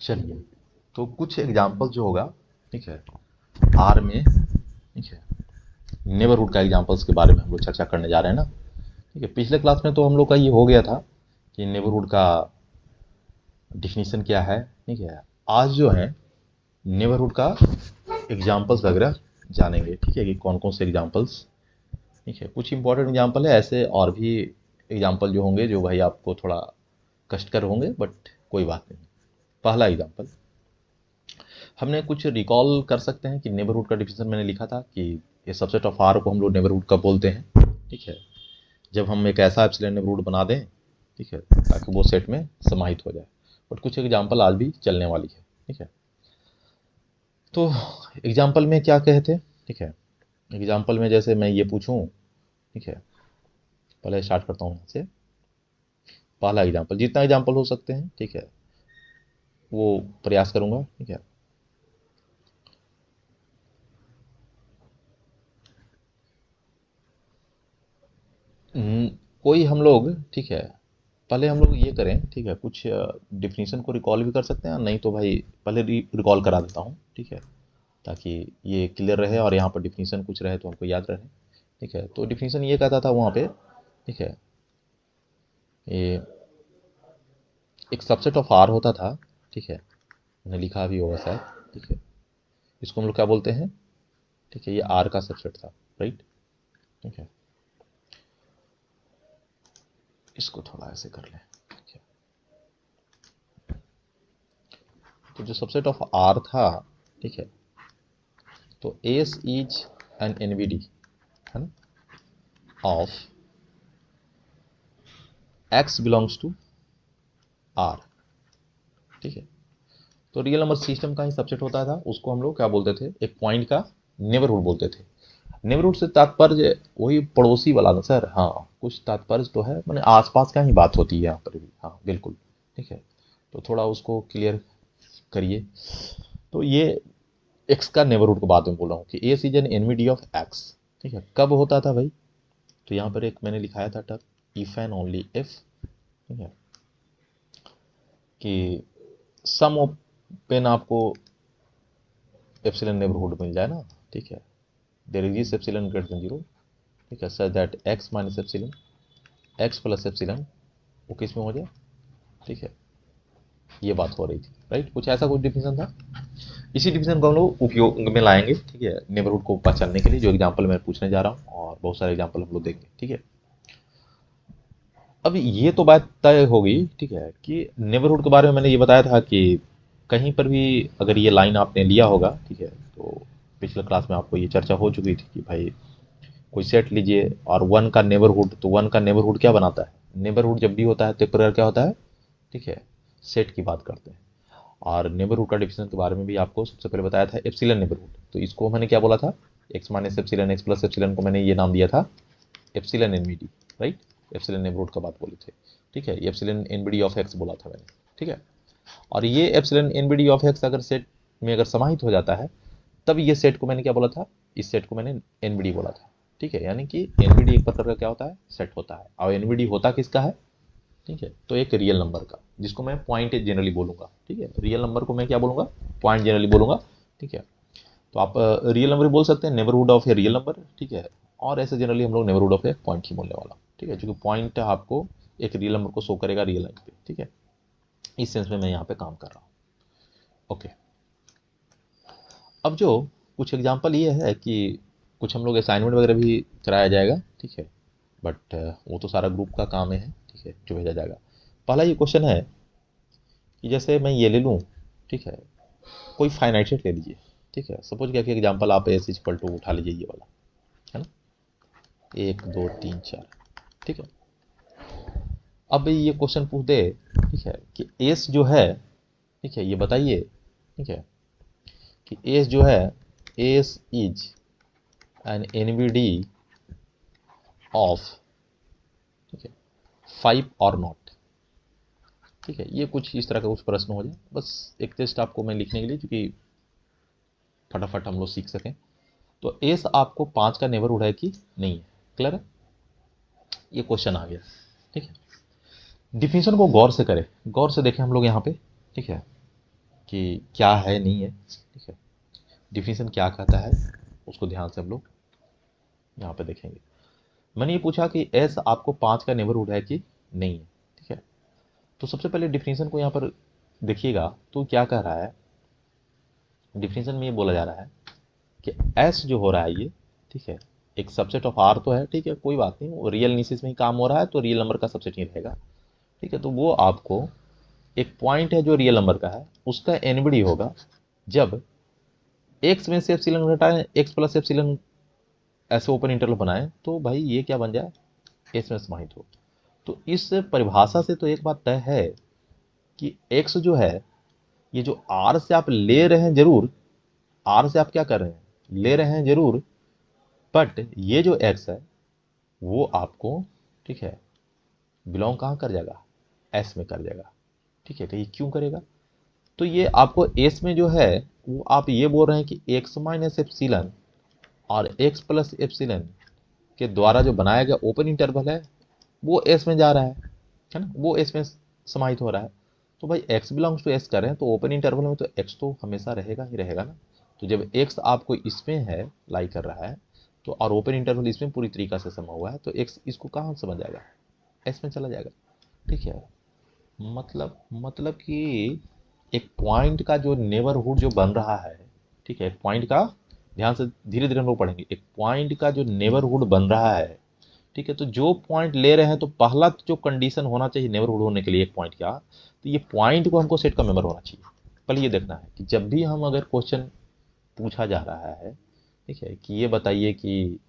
चलिए, तो कुछ एग्जाम्पल जो होगा, ठीक है, आर में, ठीक है, नेबरहुड का एग्जाम्पल्स के बारे में हम लोग चर्चा करने जा रहे हैं ना। ठीक है, पिछले क्लास में तो हम लोग का ये हो गया था कि नेबरहुड का डिफिनीशन क्या है। ठीक है, आज जो है नेबरहुड का एग्जाम्पल्स वगैरह जानेंगे। ठीक है, कि कौन कौन से एग्जाम्पल्स, ठीक है, कुछ इंपॉर्टेंट एग्जाम्पल है, ऐसे और भी एग्जाम्पल जो होंगे जो भाई आपको थोड़ा कष्टकर होंगे, बट कोई बात नहीं। पहला एग्जाम्पल हमने कुछ रिकॉल कर सकते हैं कि नेबरहुड का डिफिनेशन मैंने लिखा था कि ये सबसेट ऑफ आर को हम लोग नेबरहुड का बोलते हैं। ठीक है, जब हम एक ऐसा एप्सिलॉन नेबरहुड बना दें, ठीक है, ताकि वो सेट में समाहित हो जाए। बट कुछ एग्जाम्पल आज भी चलने वाली है। ठीक है, तो एग्जाम्पल में क्या कहते हैं। ठीक है, एग्जाम्पल में जैसे मैं ये पूछूं, ठीक है, पहले स्टार्ट करता हूँ यहाँ से। पहला एग्जाम्पल, जितना एग्जाम्पल हो सकते हैं, ठीक है, वो प्रयास करूंगा। ठीक है, हम्म, कोई हम लोग, ठीक है, पहले हम लोग ये करें, ठीक है, कुछ डिफिनीशन को रिकॉल भी कर सकते हैं, नहीं तो भाई पहले रिकॉल करा देता हूँ। ठीक है, ताकि ये क्लियर रहे और यहाँ पर डिफिनीशन कुछ रहे तो हमको याद रहे। ठीक है, तो डिफिनीशन ये कहता था वहाँ पे, ठीक है, ये एक सबसेट ऑफ आर होता था। ठीक है, मैंने लिखा भी होगा शायद। ठीक है, इसको हम लोग क्या बोलते हैं। ठीक है, ये आर का सबसेट था, राइट। ठीक है, इसको थोड़ा ऐसे कर लें। ठीक है, तो जो सबसेट ऑफ आर था, ठीक है, तो एस इज एन एनवीडी है ना of X belongs to R. ठीक है, तो रियल नंबर सिस्टम का ही सबसेट होता था, उसको हम लोग क्या बोलते थे, एक पॉइंट का नेबरहुड बोलते थे। नेबरहुड से तात्पर्य वही पड़ोसी वाला ना सर। हाँ, कुछ तात्पर्य तो है, मैंने आसपास का ही बात होती है यहाँ पर भी। हाँ बिल्कुल। ठीक है, तो थोड़ा उसको क्लियर करिए। तो ये एक्स का नेबरहुड को बाद में बोल रहा हूँ कि A is an NVD of X. ठीक है, कब होता था भाई, तो यहाँ पर एक मैंने लिखाया था term, if and only if. ठीक है, कि सम ओपन आपको एप्सिलॉन नेबरहुड मिल जाए ना। ठीक है, there is epsilon greater than 0। ठीक है, such that X minus epsilon, X plus epsilon वो किस में हो जाए। ठीक है, ये बात हो रही थी, राइट। कुछ ऐसा कुछ डिफिनेशन था, इसी डिफिनेशन को हम लोग उपयोग में लाएंगे। ठीक है, नेबरहुड को पहचानने के लिए जो एग्जांपल मैं पूछने जा रहा हूँ, और बहुत सारे एग्जांपल हम लोग देंगे। ठीक है, अब ये तो बात तय होगी, ठीक है, कि नेबरहुड के बारे में मैंने ये बताया था कि कहीं पर भी अगर ये लाइन आपने लिया होगा, ठीक है, तो पिछले क्लास में आपको ये चर्चा हो चुकी थी कि भाई कोई सेट लीजिए और वन का नेबरहुड, तो वन का नेबरहुड क्या बनाता है, नेबरहुड जब भी होता है तो एक प्रकार क्या होता है, ठीक है, सेट की बात करते हैं। और नेबरहुड का डिफिनेशन के बारे में भी आपको सबसे पहले बताया था, एप्सिलॉन नेबरहुड। तो इसको मैंने क्या बोला था, x minus epsilon, X plus epsilon को मैंने ये नाम दिया था epsilon NVD, right. Epsilon neighbourhood का बात बोले थे। ठीक है, एप्सिलॉन एनवीडी ऑफ एक्स बोला था मैंने। ठीक है, और ये एप्सिलॉन एनवीडी ऑफ एक्स अगर सेट में अगर समाहित हो जाता है, तब ये सेट को मैंने क्या बोला था, इस सेट को मैंने एनवीडी बोला था। ठीक है, यानी कि एनवीडी एक प्रकार का क्या होता है, सेट होता है। और एनवीडी होता किसका है, ठीक है, तो एक रियल नंबर का, जिसको मैं पॉइंट जनरली बोलूंगा। ठीक है, रियल नंबर को मैं क्या बोलूंगा, पॉइंट जनरली बोलूंगा। ठीक है, तो आप रियल नंबर बोल सकते हैं, neighbourhood of a real number. ठीक है, और ऐसे जनरली हम लोग नेबरहुड ऑफ ए पॉइंट ही बोलने वाला। ठीक है, क्योंकि पॉइंट आपको एक रियल नंबर को शो करेगा रियल लाइन पे। ठीक है, इस सेंस में मैं यहाँ पे काम कर रहा हूँ। ओके, अब जो कुछ एग्जांपल ये है कि कुछ हम लोग असाइनमेंट वगैरह भी कराया जाएगा। ठीक है, बट वो तो सारा ग्रुप का काम है। ठीक है, जो भेजा जाएगा। पहला ये क्वेश्चन है कि जैसे मैं ये ले लूँ, ठीक है, कोई फाइनाइट सेट ले लीजिए। ठीक है, सपोज क्या कि एग्जांपल आप एस इक्वल टू उठा लीजिए ये वाला, है ना, 1 2 3 4। ठीक है, अब ये क्वेश्चन पूछ दे, ठीक है, कि एस जो है, ठीक है, ये बताइए, ठीक है, कि एस जो है, S is an NVD of, ठीक है, 5 और नॉट। ठीक है, ये कुछ इस तरह का कुछ प्रश्न हो जाए, बस एक टेस्ट आपको मैं लिखने के लिए, क्योंकि फटाफट हम लोग सीख सकें। तो एस आपको 5 का नेबरहुड है कि नहीं है, क्लियर है, ये क्वेश्चन आ गया। ठीक है, डिफिनीशन को गौर से करें, गौर से देखें हम लोग यहाँ पे। ठीक है, कि क्या है नहीं है, ठीक है, डिफिनीशन क्या कहता है, उसको ध्यान से हम लोग यहाँ पे देखेंगे। मैंने ये पूछा कि एस आपको 5 का नेबरहुड है कि नहीं है, ठीक है। तो सबसे पहले डिफिनीशन को यहाँ पर देखिएगा तो क्या कह रहा है, डिफिनीशन में ये बोला जा रहा है कि एस जो हो रहा है ये, ठीक है, एक सबसेट ऑफ आर तो है, ठीक है, कोई बात नहीं, वो रियल निशिस में ही काम हो रहा है तो रियल नंबर का सबसेट ही रहेगा, ठीक है। तो वो आपको एक पॉइंट है जो रियल नंबर का है, उसका एनबीडी होगा जब एक्स में से एप्सिलन घटाएं, एक्स प्लस एप्सिलन ऐसे ओपन इंटरवल बनाएं, तो भाई ये क्या बन जाए, एस में समाहित हो। तो इस परिभाषा से तो एक बात तय है कि एक्स जो है, ये जो आर से आप ले रहे हैं जरूर, आर से आप क्या कर रहे हैं, ले रहे हैं जरूर, बट ये जो एक्स है वो आपको, ठीक है, बिलोंग कहाँ कर जाएगा, एस में कर जाएगा, ठीक है। तो ये क्यों करेगा, तो ये आपको एस में जो है वो आप ये बोल रहे हैं कि एक्स माइनस एप्सिलन और एक्स प्लस एप्सिलन के द्वारा जो बनाया गया ओपन इंटरवल है वो एस में जा रहा है ना, वो एस में समाहित हो रहा है। तो भाई एक्स बिलोंग्स टू एस कर रहे हैं तो ओपन इंटरवल में तो एक्स तो हमेशा रहेगा ही रहेगा ना। तो जब एक्स आपको इसमें है, लाई कर रहा है, तो और ओपन इंटरवल इसमें पूरी तरीका से समा हुआ है, तो एक्स इसको कहाँ समझ जाएगा, एस में चला जाएगा, ठीक है। मतलब कि एक पॉइंट का जो नेबरहुड जो बन रहा है, ठीक है, एक पॉइंट का, ध्यान से धीरे धीरे हम लोग पढ़ेंगे, एक पॉइंट का जो नेबरहुड बन रहा है, ठीक है, तो जो पॉइंट ले रहे हैं तो पहला जो कंडीशन होना चाहिए नेबरहुड होने के लिए एक पॉइंट का, तो ये पॉइंट को हमको सेट का मेंबर होना चाहिए। पहले ये देखना है कि जब भी हम अगर क्वेश्चन पूछा जा रहा है, ठीक है, कि ये बताइए कि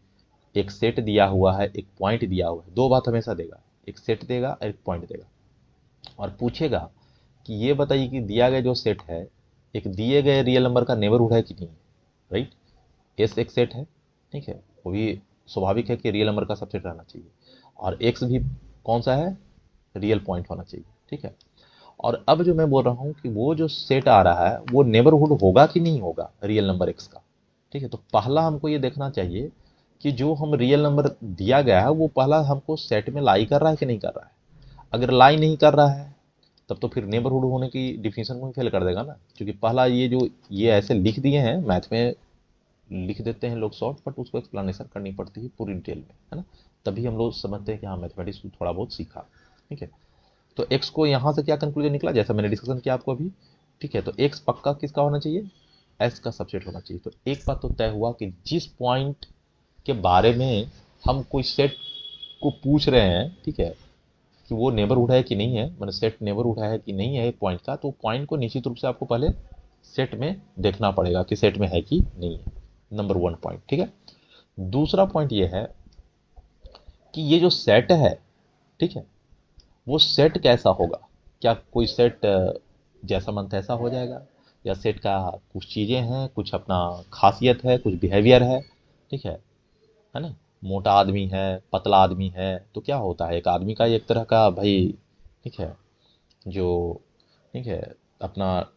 एक सेट दिया हुआ है, एक पॉइंट दिया हुआ है, दो बात हमेशा देगा, एक सेट देगा और एक पॉइंट देगा, और पूछेगा कि ये बताइए कि दिया गया जो सेट है एक दिए गए रियल नंबर का नेबरहुड है कि नहीं है, राइट। एस एक सेट है, ठीक है, वो भी स्वाभाविक है कि रियल नंबर का सबसेट रहना चाहिए, और एक्स भी कौन सा है, रियल पॉइंट होना चाहिए, ठीक है। और अब जो मैं बोल रहा हूँ कि वो जो सेट आ रहा है वो नेबरहुड होगा कि नहीं होगा रियल नंबर एक्स का, ठीक है। तो पहला हमको ये देखना चाहिए कि जो हम रियल नंबर दिया गया है वो पहला हमको सेट में लाई कर रहा है कि नहीं कर रहा है। अगर लाई नहीं कर रहा है तब तो फिर नेबरहुड होने की डिफिनीशन को ही फेल कर देगा ना, क्योंकि पहला ये जो ये ऐसे लिख दिए हैं, मैथ में लिख देते हैं लोग शॉर्ट, बट उसको एक्सप्लेनेशन करनी पड़ती है पूरी डिटेल में, है ना, तभी हम लोग समझते हैं कि हाँ मैथमेटिक्स को थोड़ा बहुत सीखा, ठीक है। तो एक्स को यहाँ से क्या कंक्लूजन निकला, जैसा मैंने डिस्कशन किया आपको अभी, ठीक है, तो एक्स पक्का किसका होना चाहिए, एस का सबसेट होना चाहिए। तो एक बात तो तय हुआ कि जिस पॉइंट के बारे में हम कोई सेट को पूछ रहे हैं, ठीक है, कि वो नेबरहुड है कि नहीं है, मतलब सेट नेबरहुड है कि नहीं है एक पॉइंट का, तो पॉइंट को निश्चित रूप से आपको पहले सेट में देखना पड़ेगा कि सेट में है कि नहीं है, नंबर 1 पॉइंट, ठीक है। दूसरा पॉइंट ये है कि ये जो सेट है, ठीक है, वो सेट कैसा होगा, क्या कोई सेट जैसा मन तैसा हो जाएगा, या सेट का कुछ चीज़ें हैं, कुछ अपना खासियत है, कुछ बिहेवियर है, ठीक है ना। मोटा आदमी है, पतला आदमी है, तो क्या होता है, एक आदमी का एक तरह का भाई, ठीक है, जो, ठीक है, अपना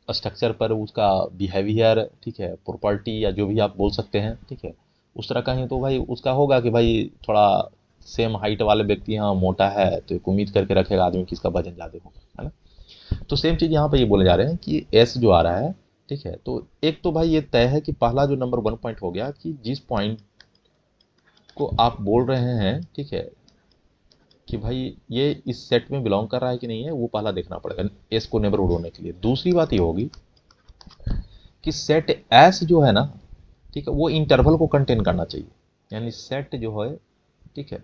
स्ट्रक्चर पर उसका बिहेवियर, ठीक है, प्रॉपर्टी या जो भी आप बोल सकते हैं, ठीक है, उस तरह का ही तो भाई उसका होगा कि भाई थोड़ा सेम हाइट वाले व्यक्ति यहाँ मोटा है तो एक उम्मीद करके रखेगा आदमी कि इसका वजन ज़्यादा होगा, है ना। तो सेम चीज़ यहाँ पे ये बोले जा रहे हैं कि एस जो आ रहा है, ठीक है, तो एक तो भाई ये तय है कि पहला जो नंबर 1 पॉइंट हो गया कि जिस पॉइंट को आप बोल रहे हैं, ठीक है, कि भाई ये इस सेट में बिलोंग कर रहा है कि नहीं है, वो पहला देखना पड़ेगा एस को नेबरहुड होने के लिए। दूसरी बात ये होगी कि सेट एस जो है ना, ठीक है, वो इंटरवल को कंटेन करना चाहिए, यानी सेट जो है, ठीक है,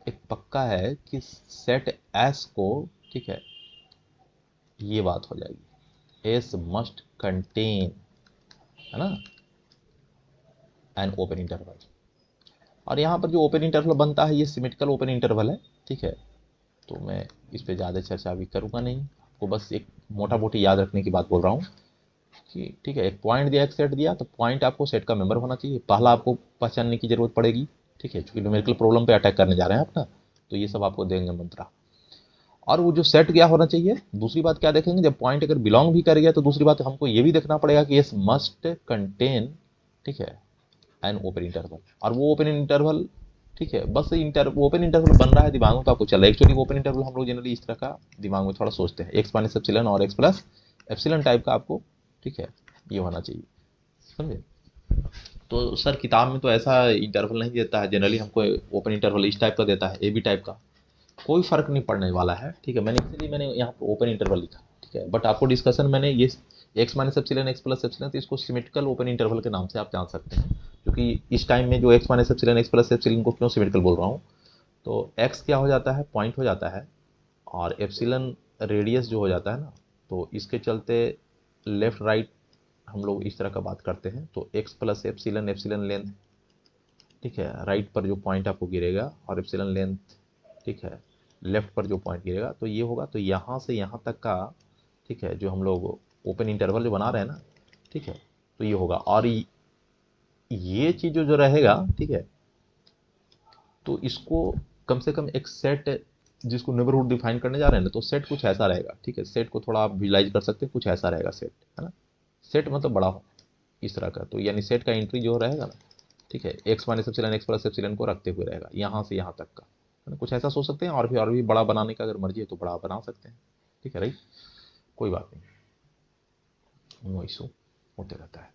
एक पक्का है कि सेट एस को, ठीक है, ये बात हो जाएगी, एस मस्ट कंटेन, है ना, एन ओपन इंटरवल। और यहाँ पर जो ओपन इंटरवल बनता है ये सिमेट्रिकल ओपन इंटरवल है, ठीक है। तो मैं इस पर ज़्यादा चर्चा भी करूँगा नहीं, आपको बस एक मोटा मोटी याद रखने की बात बोल रहा हूँ कि, ठीक है, एक पॉइंट दिया, एक सेट दिया, तो पॉइंट आपको सेट का मेंबर होना चाहिए, पहला आपको पहचानने की जरूरत पड़ेगी, ठीक है, क्योंकि न्यूमेरिकल प्रॉब्लम पे अटैक करने जा रहे हैं अपना, तो ये सब आपको देंगे मंत्रा। और वो जो सेट क्या होना चाहिए, दूसरी बात क्या देखेंगे, जब पॉइंट अगर बिलोंग भी कर गया तो दूसरी बात हमको ये भी देखना पड़ेगा कि यस मस्ट कंटेन, ठीक है, एन ओपन इंटरवल। और वो ओपन इंटरवल, ठीक है, बस ओपन इंटरवल बन रहा है दिमाग में तो आपको चल रहा है, एक्चुअली ओपन इंटरवल हम लोग जनरली इस तरह का दिमाग में थोड़ा सोचते हैं, एक्स माइनस एप्सिलॉन और एक्स प्लस एप्सिलॉन टाइप का आपको, ठीक है, ये होना चाहिए, समझे। तो सर किताब में तो ऐसा इंटरवल नहीं देता है, जनरली हमको ओपन इंटरवल इस टाइप का देता है, ए बी टाइप का, कोई फर्क नहीं पड़ने वाला है, ठीक है। मैंने यहाँ पर ओपन इंटरवल लिखा, ठीक है, बट आपको डिस्कशन मैंने ये x minus epsilon X plus epsilon, तो इसको सिमेट्रिकल ओपन इंटरवल के नाम से आप जान सकते हैं, क्योंकि इस टाइम में जो x minus epsilon X plus epsilon को क्यों सिमेट्रिकल बोल रहा हूँ, तो एक्स क्या हो जाता है, पॉइंट हो जाता है, और एप्सिलॉन रेडियस जो हो जाता है ना, तो इसके चलते लेफ्ट राइट हम लोग इस तरह का बात करते हैं, तो x plus epsilon, epsilon length, ठीक है, राइट पर जो पॉइंट आपको गिरेगा, और एप्सिलॉन लेंथ, ठीक है, लेफ्ट पर जो पॉइंट गिरेगा, तो ये होगा, तो यहाँ से यहाँ तक का, ठीक है, जो हम लोग ओपन इंटरवल जो बना रहे हैं ना, ठीक है, तो ये होगा, और ये चीज़ जो रहेगा, ठीक है, तो इसको कम से कम एक सेट, जिसको नेबरहुड डिफाइन करने जा रहे हैं ना, तो सेट कुछ ऐसा रहेगा, ठीक है, सेट को थोड़ा आप विजुलाइज कर सकते हैं, कुछ ऐसा रहेगा सेट, है ना, सेट मतलब बड़ा हो इस तरह का, तो यानी सेट का एंट्री जो रहेगा ना, ठीक है, x minus epsilon X plus epsilon को रखते हुए रहेगा, यहाँ से यहाँ तक का, है ना, कुछ ऐसा सोच सकते हैं, और भी बड़ा बनाने का अगर मर्जी है तो बड़ा बना सकते हैं, ठीक है, राइट, कोई बात नहीं, नो इशू, होते रहता है।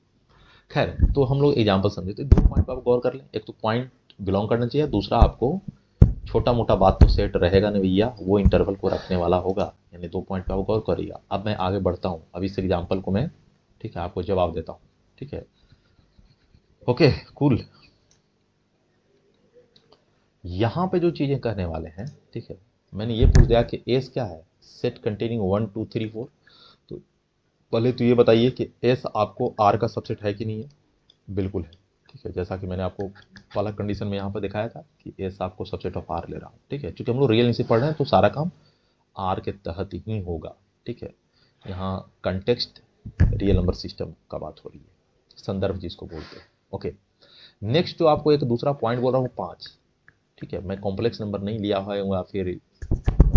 खैर, तो हम लोग एग्जाम्पल समझे, तो दो पॉइंट पर आप गौर कर लें, एक तो पॉइंट बिलोंग करना चाहिए, दूसरा आपको छोटा मोटा बात तो सेट रहेगा ना भैया, वो इंटरवल को रखने वाला होगा, यानी दो पॉइंट पे आप गौर करिएगा। अब मैं आगे बढ़ता हूँ, अब इस एग्जाम्पल को मैं, ठीक है, आपको जवाब देता हूँ, ठीक है, ओके कूल। यहाँ पे जो चीज़ें कहने वाले हैं, ठीक है, मैंने ये पूछ दिया कि एस क्या है, सेट कंटेनिंग 1 2 3 4, तो पहले तो ये बताइए कि एस आपको आर का सबसेट है कि नहीं है, बिल्कुल है, ठीक है, जैसा कि मैंने आपको वाला कंडीशन में यहाँ पर दिखाया था कि एस आपको सबसेट ऑफ आर ले रहा हूँ, ठीक है, क्योंकि हम लोग रियल से पढ़ रहे हैं तो सारा काम आर के तहत ही होगा, ठीक है, यहाँ कंटेक्स्ट रियल नंबर सिस्टम का बात हो रही है, संदर्भ जिसको बोलते हैं, ओके। नेक्स्ट जो आपको एक दूसरा पॉइंट बोल रहा हूँ 5, ठीक है, मैं कॉम्प्लेक्स नंबर नहीं लिया हुआ है, या फिर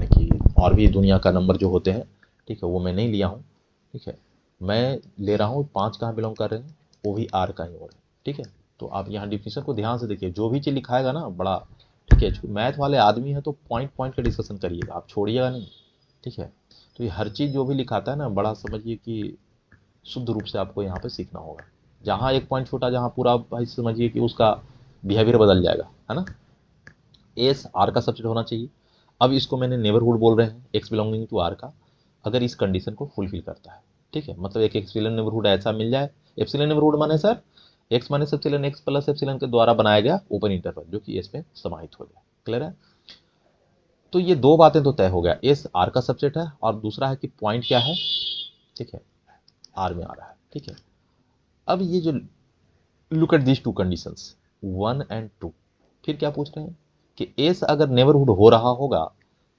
कि और भी दुनिया का नंबर जो होते हैं, ठीक है, वो मैं नहीं लिया हूँ, ठीक है, मैं ले रहा हूँ 5 कहाँ बिलोंग कर रहे हैं, वो भी आर का ही हो रहा है, ठीक है। तो आप यहाँ डिफिनेशन को ध्यान से देखिए, जो भी चीज़ लिखाएगा ना बड़ा, ठीक है, मैथ वाले आदमी है तो पॉइंट पॉइंट का डिस्कशन करिएगा, आप छोड़िएगा नहीं, ठीक है। तो ये हर चीज़ जो भी लिखाता है ना, बड़ा समझिए कि शुद्ध रूप से आपको यहाँ पे सीखना होगा, जहाँ एक पॉइंट छोटा, जहाँ पूरा भाई समझिए कि उसका बिहेवियर बदल जाएगा, है ना। एस आर का सबसेट होना चाहिए। अब इसको मैंने नेबरहुड बोल रहे हैं, एक्स बिलोंगिंग टू आर का, अगर इस कंडीशन को फुलफिल करता है, ठीक है, मतलब एक एप्सिलॉन नेबरहुड ऐसा मिल जाए, एप्सिलॉन नेबरहुड माने sir x minus epsilon X plus epsilon के द्वारा बनाया गया ओपन इंटरवल, जो कि एस में समाहित हो जाए, क्लियर है। तो ये दो बातें तो तय हो गया, एस आर का सबसेट है, और दूसरा है कि पॉइंट क्या है, ठीक है, आर में आ रहा है, ठीक है। अब ये जो look at this to conditions 1 and 2, फिर क्या पूछ रहे हैं कि एस अगर नेबरहुड हो रहा होगा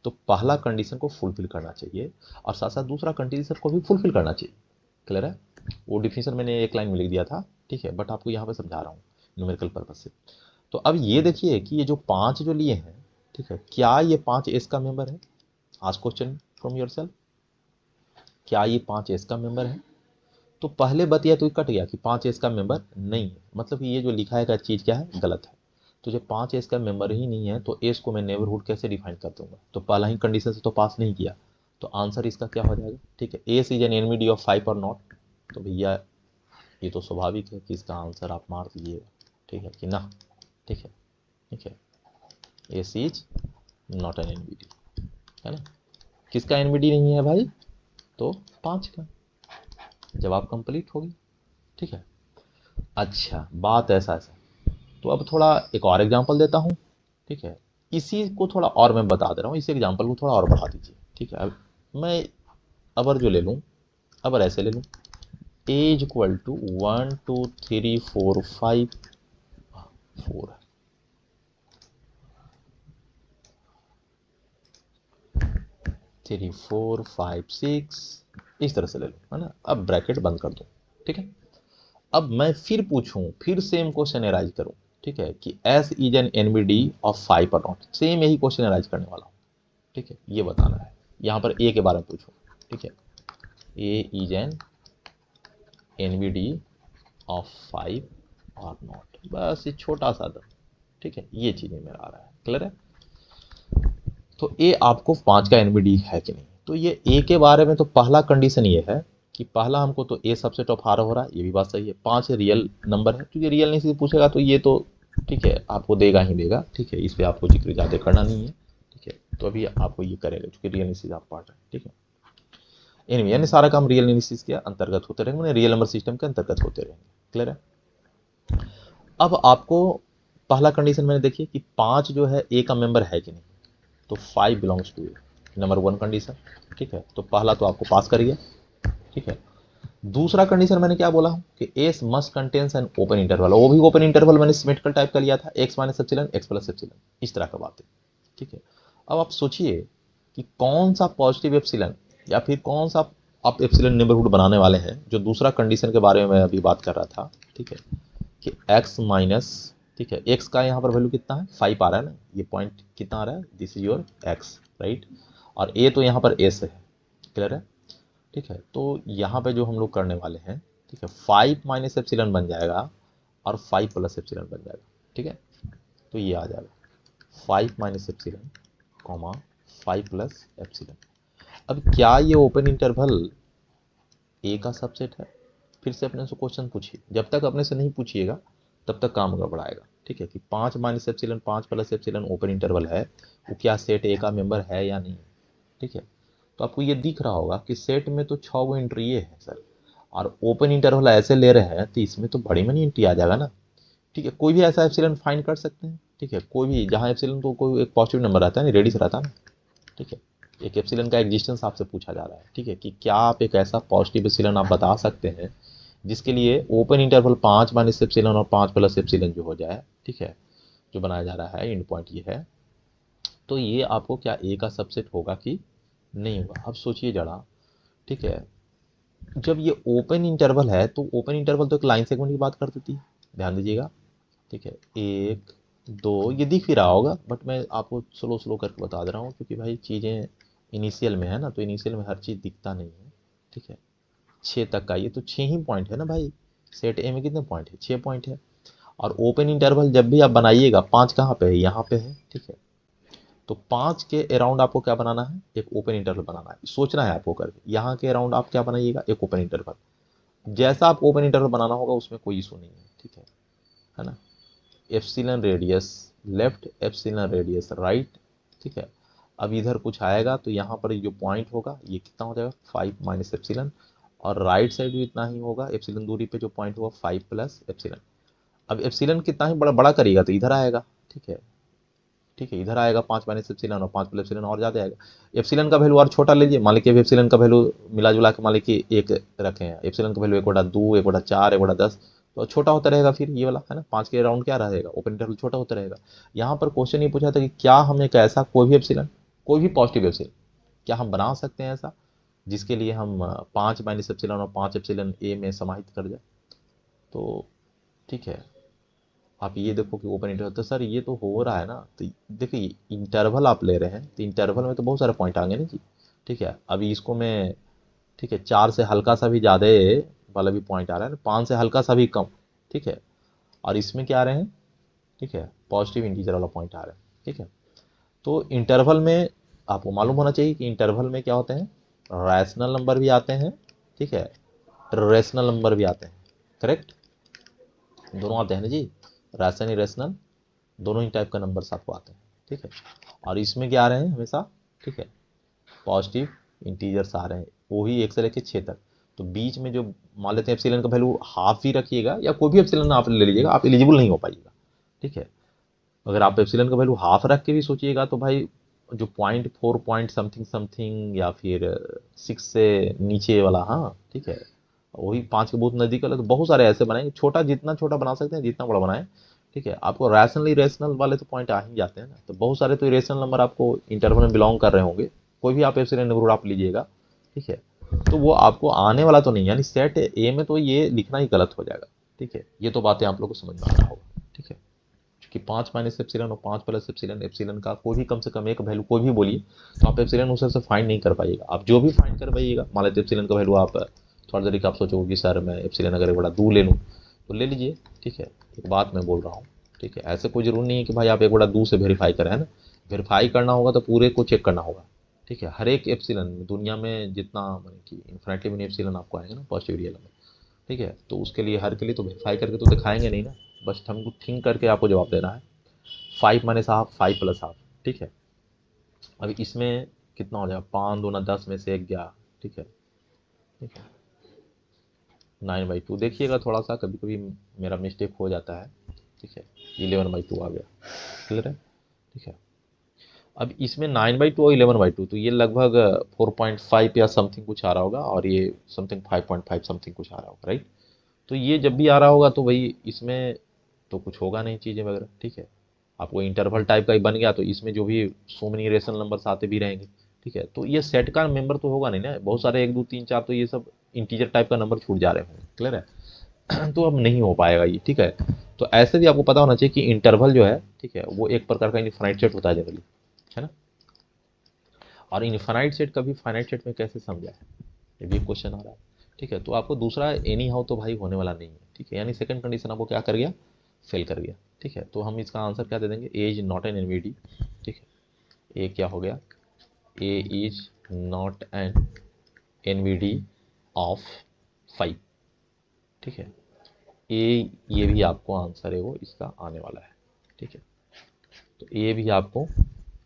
तो पहला कंडीशन को फुलफिल करना चाहिए, और साथ साथ दूसरा कंडीशन को भी फुलफिल करना चाहिए, क्लियर है। वो डिफिनेशन मैंने एक लाइन में लिख दिया था, ठीक है, बट आपको यहाँ पे समझा रहा हूँ न्यूमेरिकल पर्पज से। तो अब ये देखिए कि ये जो 5 जो लिए हैं, ठीक है, क्या ये 5 एस का मेंबर है, आस्क क्वेश्चन फ्रॉम योरसेल्फ, क्या ये 5 एस का मेंबर है। तो पहले बतिया तो कट गया कि 5 एस का मेंबर नहीं है, मतलब ये जो लिखा है चीज़ क्या है, गलत है। तो जब 5 एस का मेंबर ही नहीं है तो एस को मैं नेबरहुड कैसे डिफाइन कर दूंगा, तो पहला ही कंडीशन से तो पास नहीं किया, तो आंसर इसका क्या हो जाएगा, ठीक है, एस इज एन एनमिडी ऑफ 5 और नॉट, तो भैया ये तो स्वाभाविक है कि इसका आंसर आप मार दीजिएगा, ठीक है कि ना, ठीक है, ठीक है, एस इज नॉट एन एनमिडी, है ना। किसका एनमिडी नहीं है भाई, तो 5 का, जवाब कंप्लीट होगी, ठीक है। अच्छा बात ऐसा ऐसा, तो अब थोड़ा एक और एग्जांपल देता हूँ, ठीक है, इसी को थोड़ा और मैं बता दे रहा हूँ, इस एग्जांपल को थोड़ा और बढ़ा दीजिए, ठीक है। अब मैं अबर जो ले लूँ, अबर ऐसे ले लूँ, ए इज इक्वल टू 1 2 3 4 5 4 3 4 5 6, इस तरह से ले लूँ, है ना। अब ब्रैकेट बंद कर दूँ, ठीक है। अब मैं फिर पूछूं, फिर सेम क्वेश्चन एराइज करूं, ठीक है, कि S is an NBD of 5 और नॉट, सेम यही क्वेश्चन एराइज करने वाला हूं, ठीक है, ये बताना है। यहाँ पर ए के बारे में पूछूं, ठीक है, ए इज एन एनबीडी ऑफ 5 और नॉट, बस ये छोटा सा दम, ठीक है, ये चीजें मेरा आ रहा है, क्लियर है। तो ए आपको 5 का एनबीडी है कि नहीं, तो ये ए के बारे में तो पहला कंडीशन ये है कि पहला हमको तो ए सबसेट ऑफ आर हो रहा है, ये भी बात सही है। 5 रियल नंबर है, क्योंकि रियल नहीं से पूछेगा तो ये तो ठीक है आपको देगा ही देगा, ठीक है, इस पर आपको जिक्र ज़्यादा करना नहीं है, ठीक है। तो अभी आपको ये करेगा क्योंकि रियल एनालिसिस आप पढ़ रहे हैं, ठीक है। एनीवे यानी सारा काम रियल एनालिसिस के अंतर्गत होते रहेंगे, रियल नंबर सिस्टम के अंतर्गत होते रहेंगे। क्लियर है। अब आपको पहला कंडीशन मैंने देखिए कि 5 जो है ए का मेंबर है कि नहीं, तो 5 belongs to A, number 1 condition, ठीक है। तो पहला तो आपको पास कर गया, ठीक है। दूसरा कंडीशन मैंने क्या बोला हूं कि S must contains an open interval, वो भी ओपन इंटरवल मैंने सिमेट्रिकल टाइप का लिया था, x minus epsilon X plus epsilon, इस तरह का बात है, ठीक है। अब आप सोचिए कि कौन सा पॉजिटिव एप्सिलॉन या फिर कौन सा आप एप्सिलॉन नेबरहुड बनाने वाले हैं, जो दूसरा कंडीशन के बारे में मैं अभी बात कर रहा था, ठीक है, कि एक्स माइनस, ठीक है, एक्स का यहाँ पर वैल्यू कितना है 5 आ रहा है ना, ये पॉइंट कितना आ रहा है, this is your x, right, और ए तो यहाँ पर एस है। क्लियर है, ठीक है। तो यहाँ पे जो हम लोग करने वाले हैं, ठीक है, 5 माइनस एप्सिलॉन बन जाएगा और 5 प्लस एप्सिलॉन बन जाएगा, ठीक है। तो ये आ जाएगा 5 minus epsilon comma 5 plus epsilon. अब क्या ये ओपन इंटरवल ए का सबसेट है? फिर से अपने से क्वेश्चन पूछिए, जब तक अपने से नहीं पूछिएगा तब तक काम गड़बड़ाएगा, ठीक है। कि 5 minus epsilon 5 plus epsilon open interval है, वो क्या सेट ए का मेंबर है या नहीं, ठीक है। तो आपको ये दिख रहा होगा कि सेट में तो 6 वो एंट्री है सर, और ओपन इंटरवल ऐसे ले रहे हैं तो इसमें तो बड़ी मनी एंट्री आ जाएगा ना, ठीक है। कोई भी ऐसा एप्सिलॉन फाइंड कर सकते हैं, ठीक है, कोई भी जहाँ एप्सिलॉन तो कोई एक पॉजिटिव नंबर रहता है ना, रेडियस रहता है ना, ठीक है। एक एप्सिलॉन का एग्जिस्टेंस आपसे पूछा जा रहा है, ठीक है, कि क्या आप एक ऐसा पॉजिटिव एप्सिलॉन आप बता सकते हैं जिसके लिए ओपन इंटरवल 5 माइनस एप्सिलॉन और 5 प्लस एप्सिलॉन जो हो जाए, ठीक है, जो बनाया जा रहा है, एंड पॉइंट ये है। तो ये आपको क्या ए का सबसेट होगा कि नहीं होगा? अब सोचिए जरा, ठीक है, जब ये ओपन इंटरवल है तो ओपन इंटरवल तो एक लाइन सेगमेंट की बात कर देती है, ध्यान दीजिएगा, ठीक है। 1 2 ये दिख भी रहा होगा, बट मैं आपको स्लो स्लो करके बता दे रहा हूँ, क्योंकि भाई चीज़ें इनिशियल में है ना, तो इनिशियल में हर चीज़ दिखता नहीं है, ठीक है। 6 तक का ये तो 6 ही पॉइंट है ना भाई, सेट ए में कितने पॉइंट है, 6 पॉइंट है। और ओपन इंटरवल जब भी आप बनाइएगा 5 कहाँ पे है, यहाँ पे है, ठीक है। तो 5 के अराउंड आपको क्या बनाना है, एक ओपन इंटरवल बनाना है, सोचना है आपको करके, यहाँ के अराउंड आप क्या बनाइएगा, एक ओपन इंटरवल। जैसा आप ओपन इंटरवल बनाना होगा उसमें कोई इशू नहीं है, ठीक है ना। Epsilon radius left, epsilon radius right, ठीक है। अब इधर कुछ आएगा तो यहाँ पर जो पॉइंट होगा ये कितना हो जाएगा 5 माइनस एप्सिलॉन, और राइट साइड भी इतना ही होगा, एप्सिलॉन दूरी पे जो पॉइंट होगा 5 प्लस एप्सिलॉन। अब एप्सिलॉन कितना ही बड़ा बड़ा करिएगा तो इधर आएगा, ठीक है, ठीक है, इधर आएगा 5 माइनस एप्सिलॉन, और 5 प्लस एप्सिलॉन और ज़्यादा आएगा। एप्सिलॉन का वैल्यू और छोटा लीजिए, मान लीजिए एप्सिलॉन का वैल्यू मिला जुला के मान लीजिए 1 रखे हैं, एप्सिलॉन का वैल्यू 1/2 1/4 1/10, तो छोटा होता रहेगा फिर ये वाला है ना, 5 के अराउंड क्या रहेगा, ओपन इंटरवल छोटा होता रहेगा। यहाँ पर क्वेश्चन ये पूछा था कि क्या हम एक ऐसा कोई भी एप्सिलॉन, कोई भी पॉजिटिव एप्सिलॉन क्या हम बना सकते हैं ऐसा, जिसके लिए हम 5 माइनस एप्सिलॉन और 5 एप्सिलॉन ए में समाहित कर जाए। तो ठीक है, आप ये देखो कि ओपन इंटरवल, तो सर ये तो हो रहा है ना, तो देखिए इंटरवल आप ले रहे हैं तो इंटरवल में तो बहुत सारे पॉइंट आएंगे ना जी, ठीक है। अभी इसको मैं, ठीक है, 4 से हल्का सा भी ज़्यादा वाला भी पॉइंट आ रहा है ना, 5 से हल्का सा भी कम, ठीक है, और इसमें क्या आ रहे हैं, ठीक है, पॉजिटिव इंटीजर वाला पॉइंट आ रहा है, ठीक है। तो इंटरवल में आपको मालूम होना चाहिए कि इंटरवल में क्या होते हैं, रैशनल नंबर भी आते हैं, ठीक है, रेशनल नंबर भी आते हैं, करेक्ट, दोनों आते हैं ना जी, रैशनल इरेशनल दोनों ही टाइप का नंबर्स आपको आते हैं, ठीक है। और इसमें क्या आ रहे हैं हमेशा, ठीक है, पॉजिटिव इंटीजर्स आ रहे हैं, वही 1 से लेकर 6 तक। तो बीच में जो मान लेते हैं एप्सिलॉन का वैल्यू हाफ ही रखिएगा, या कोई भी एप्सिलॉन आप ले लीजिएगा, आप एलिजिबल नहीं हो पाइएगा, ठीक है। अगर आप एप्सिलॉन का वैल्यू हाफ रख के भी सोचिएगा तो भाई जो 0.4 पॉइंट समथिंग समथिंग या फिर 6 से नीचे वाला, हाँ ठीक है, वही 5 के बहुत नज़दीक वाला, तो बहुत सारे ऐसे बनाएंगे, छोटा जितना छोटा बना सकते हैं जितना बड़ा बनाए, ठीक है। आपको रैशनल इरेशनल वाले तो पॉइंट आ ही जाते हैं ना, तो बहुत सारे तो इरेशनल नंबर आपको इंटरवल में बिलोंग कर रहे होंगे, कोई भी आप एप्सिलॉन नंबर आप लीजिएगा, ठीक है, तो वो आपको आने वाला तो नहीं, यानी सेट ए में तो ये लिखना ही गलत हो जाएगा, ठीक है। ये तो बातें आप लोग को समझ में आ रहा होगा, ठीक है, कि 5 माइनस एप्सिलॉन और 5 प्लस एप्सिलॉन, एप्सिलॉन का कोई भी कम से कम एक वैल्यू कोई भी बोलिए, तो आप एप्सिलॉन उस से फाइंड नहीं कर पाइएगा, आप जो भी फाइंड कर पाइएगा, मान लेते एप्सिलॉन का वैल्यू आप थोड़ा देर आप सोचोगे कि सर मैं एप्सिलॉन अगर एक बड़ा 2 ले लूँ तो ले लीजिए, ठीक है। एक बात मैं बोल रहा हूँ, ठीक है, ऐसे कोई जरूर नहीं है कि भाई आप एक बड़ा 2 से वेरीफाई करें, है ना, वेरीफाई करना होगा तो पूरे को चेक करना होगा, ठीक है। हर एक एप्सिलॉन दुनिया में जितना माने कि इन्फिनिटली मेनी एप्सिलॉन आपको आएंगे ना पॉजिटिव रियल में, ठीक है, तो उसके लिए हर के लिए तो वेरीफाई करके तो दिखाएंगे नहीं ना, बस हमको थिंक करके आपको जवाब देना है। 5 माने साहब 5 प्लस हाफ, ठीक है। अब इसमें कितना हो जाएगा, 5 दूना 10 में से 1 गया, ठीक है, ठीक है। 9/2 देखिएगा, थोड़ा सा कभी कभी मेरा मिस्टेक हो जाता है, ठीक है। 11/2 आ गया, क्लियर है, ठीक है। अब इसमें 9/2 और 11/2 तो ये लगभग 4.5 या समथिंग कुछ आ रहा होगा, और ये समथिंग 5.5 समथिंग कुछ आ रहा होगा, राइट। तो ये जब भी आ रहा होगा तो भाई इसमें तो कुछ होगा नहीं चीज़ें वगैरह, ठीक है। आपको इंटरवल टाइप का ही बन गया तो इसमें जो भी सो मेनी रेशनल नंबर्स आते भी रहेंगे, ठीक है। तो ये सेट का मेंबर तो होगा नहीं ना, बहुत सारे 1 2 3 4, तो ये सब इंटीजर टाइप का नंबर छूट जा रहे होंगे, क्लियर है। तो अब नहीं हो पाएगा ये, ठीक है। तो ऐसे भी आपको पता होना चाहिए कि इंटरवल जो है, ठीक है, वो एक प्रकार का इनफाइनाइट सेट होता है जनरली, है ना। और इनफाइनाइट सेट कभी फाइनाइट सेट में कैसे समझा है, ये भी क्वेश्चन आ रहा है, ठीक है। तो आपको दूसरा एनी हाउ तो भाई होने वाला नहीं है, ठीक है, यानी सेकंड कंडीशन आपको क्या कर गया, फेल कर गया, ठीक है। तो हम इसका आंसर क्या दे देंगे, A is not an NVD, ठीक है। ए क्या हो गया, A is not an NVD of 5, ठीक है। ए ये भी आपको आंसर है वो इसका आने वाला है, ठीक है। तो ए भी आपको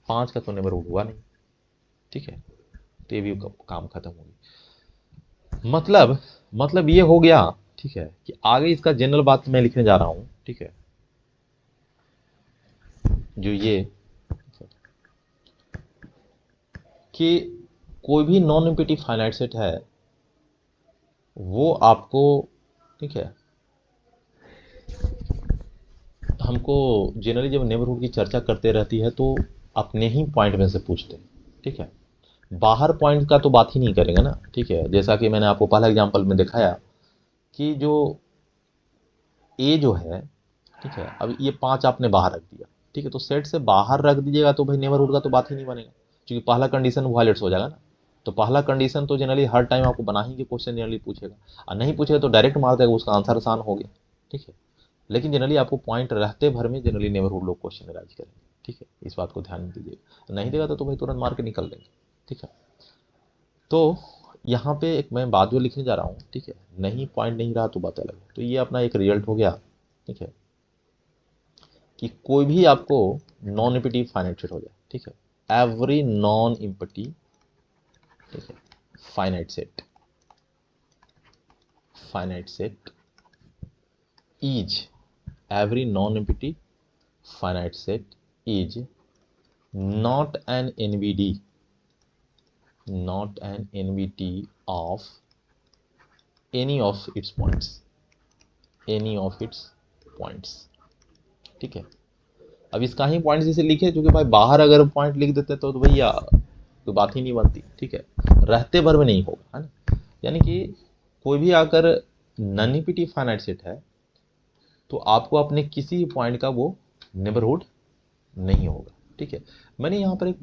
5 का तो नेबरहुड हुआ नहीं, ठीक है। तो ये भी काम खत्म हो गई। मतलब ये हो गया, ठीक है, कि आगे इसका जनरल बात मैं लिखने जा रहा हूं, ठीक है। जो ये कि कोई भी नॉन इम्पिटिव फाइनाइट सेट है वो आपको, ठीक है, हमको जनरली जब नेबरहुड की चर्चा करते रहती है तो अपने ही पॉइंट में से पूछते हैं, ठीक है। बाहर पॉइंट का तो बात ही नहीं करेंगे ना, ठीक है। जैसा कि मैंने आपको पहला एग्जांपल में दिखाया कि जो ए जो है, ठीक है, अब ये 5 आपने बाहर रख दिया, ठीक है, तो सेट से बाहर रख दीजिएगा तो भाई नेबरहुड का तो बात ही नहीं बनेगा, क्योंकि पहला कंडीशन वायलेट्स हो जाएगा ना। तो पहला कंडीशन तो जनरली हर टाइम आपको बना ही के क्वेश्चन जनरली पूछेगा, और नहीं पूछेगा तो डायरेक्ट मार देगा, उसका आंसर आसान हो गया, ठीक है। लेकिन जनरली आपको पॉइंट रहते भर में जनरली नेबरहुड लोग क्वेश्चन राइज करेंगे, ठीक है, इस बात को ध्यान दीजिएगा। नहीं देगा तो भाई तुरंत मार के निकल देंगे, ठीक है। तो यहाँ पे एक मैं बात जो लिखने जा रहा हूँ, ठीक है, नहीं पॉइंट नहीं रहा तो बात अलग है। तो ये अपना एक रिजल्ट हो गया, ठीक है, कि कोई भी आपको नॉन इम्पिटिव फाइनाइट सेट हो जाए, ठीक है। एवरी नॉन इम्पिटिव, ठीक है, finite set, finite set is, every non empty finite set is not an NVD, not an NVD of any of its points, any of its points, ठीक है। अब इसका ही पॉइंट जैसे लिखे, क्योंकि भाई बाहर अगर पॉइंट लिख देते तो भैया तो बात ही नहीं बनती, ठीक है। रहते भर में नहीं होगा, है ना। यानी कि कोई भी आकर नन इम्पिटिव फाइनाइट सेट है तो आपको अपने किसी पॉइंट का वो नेबरहुड नहीं होगा, ठीक है। मैंने यहाँ पर एक,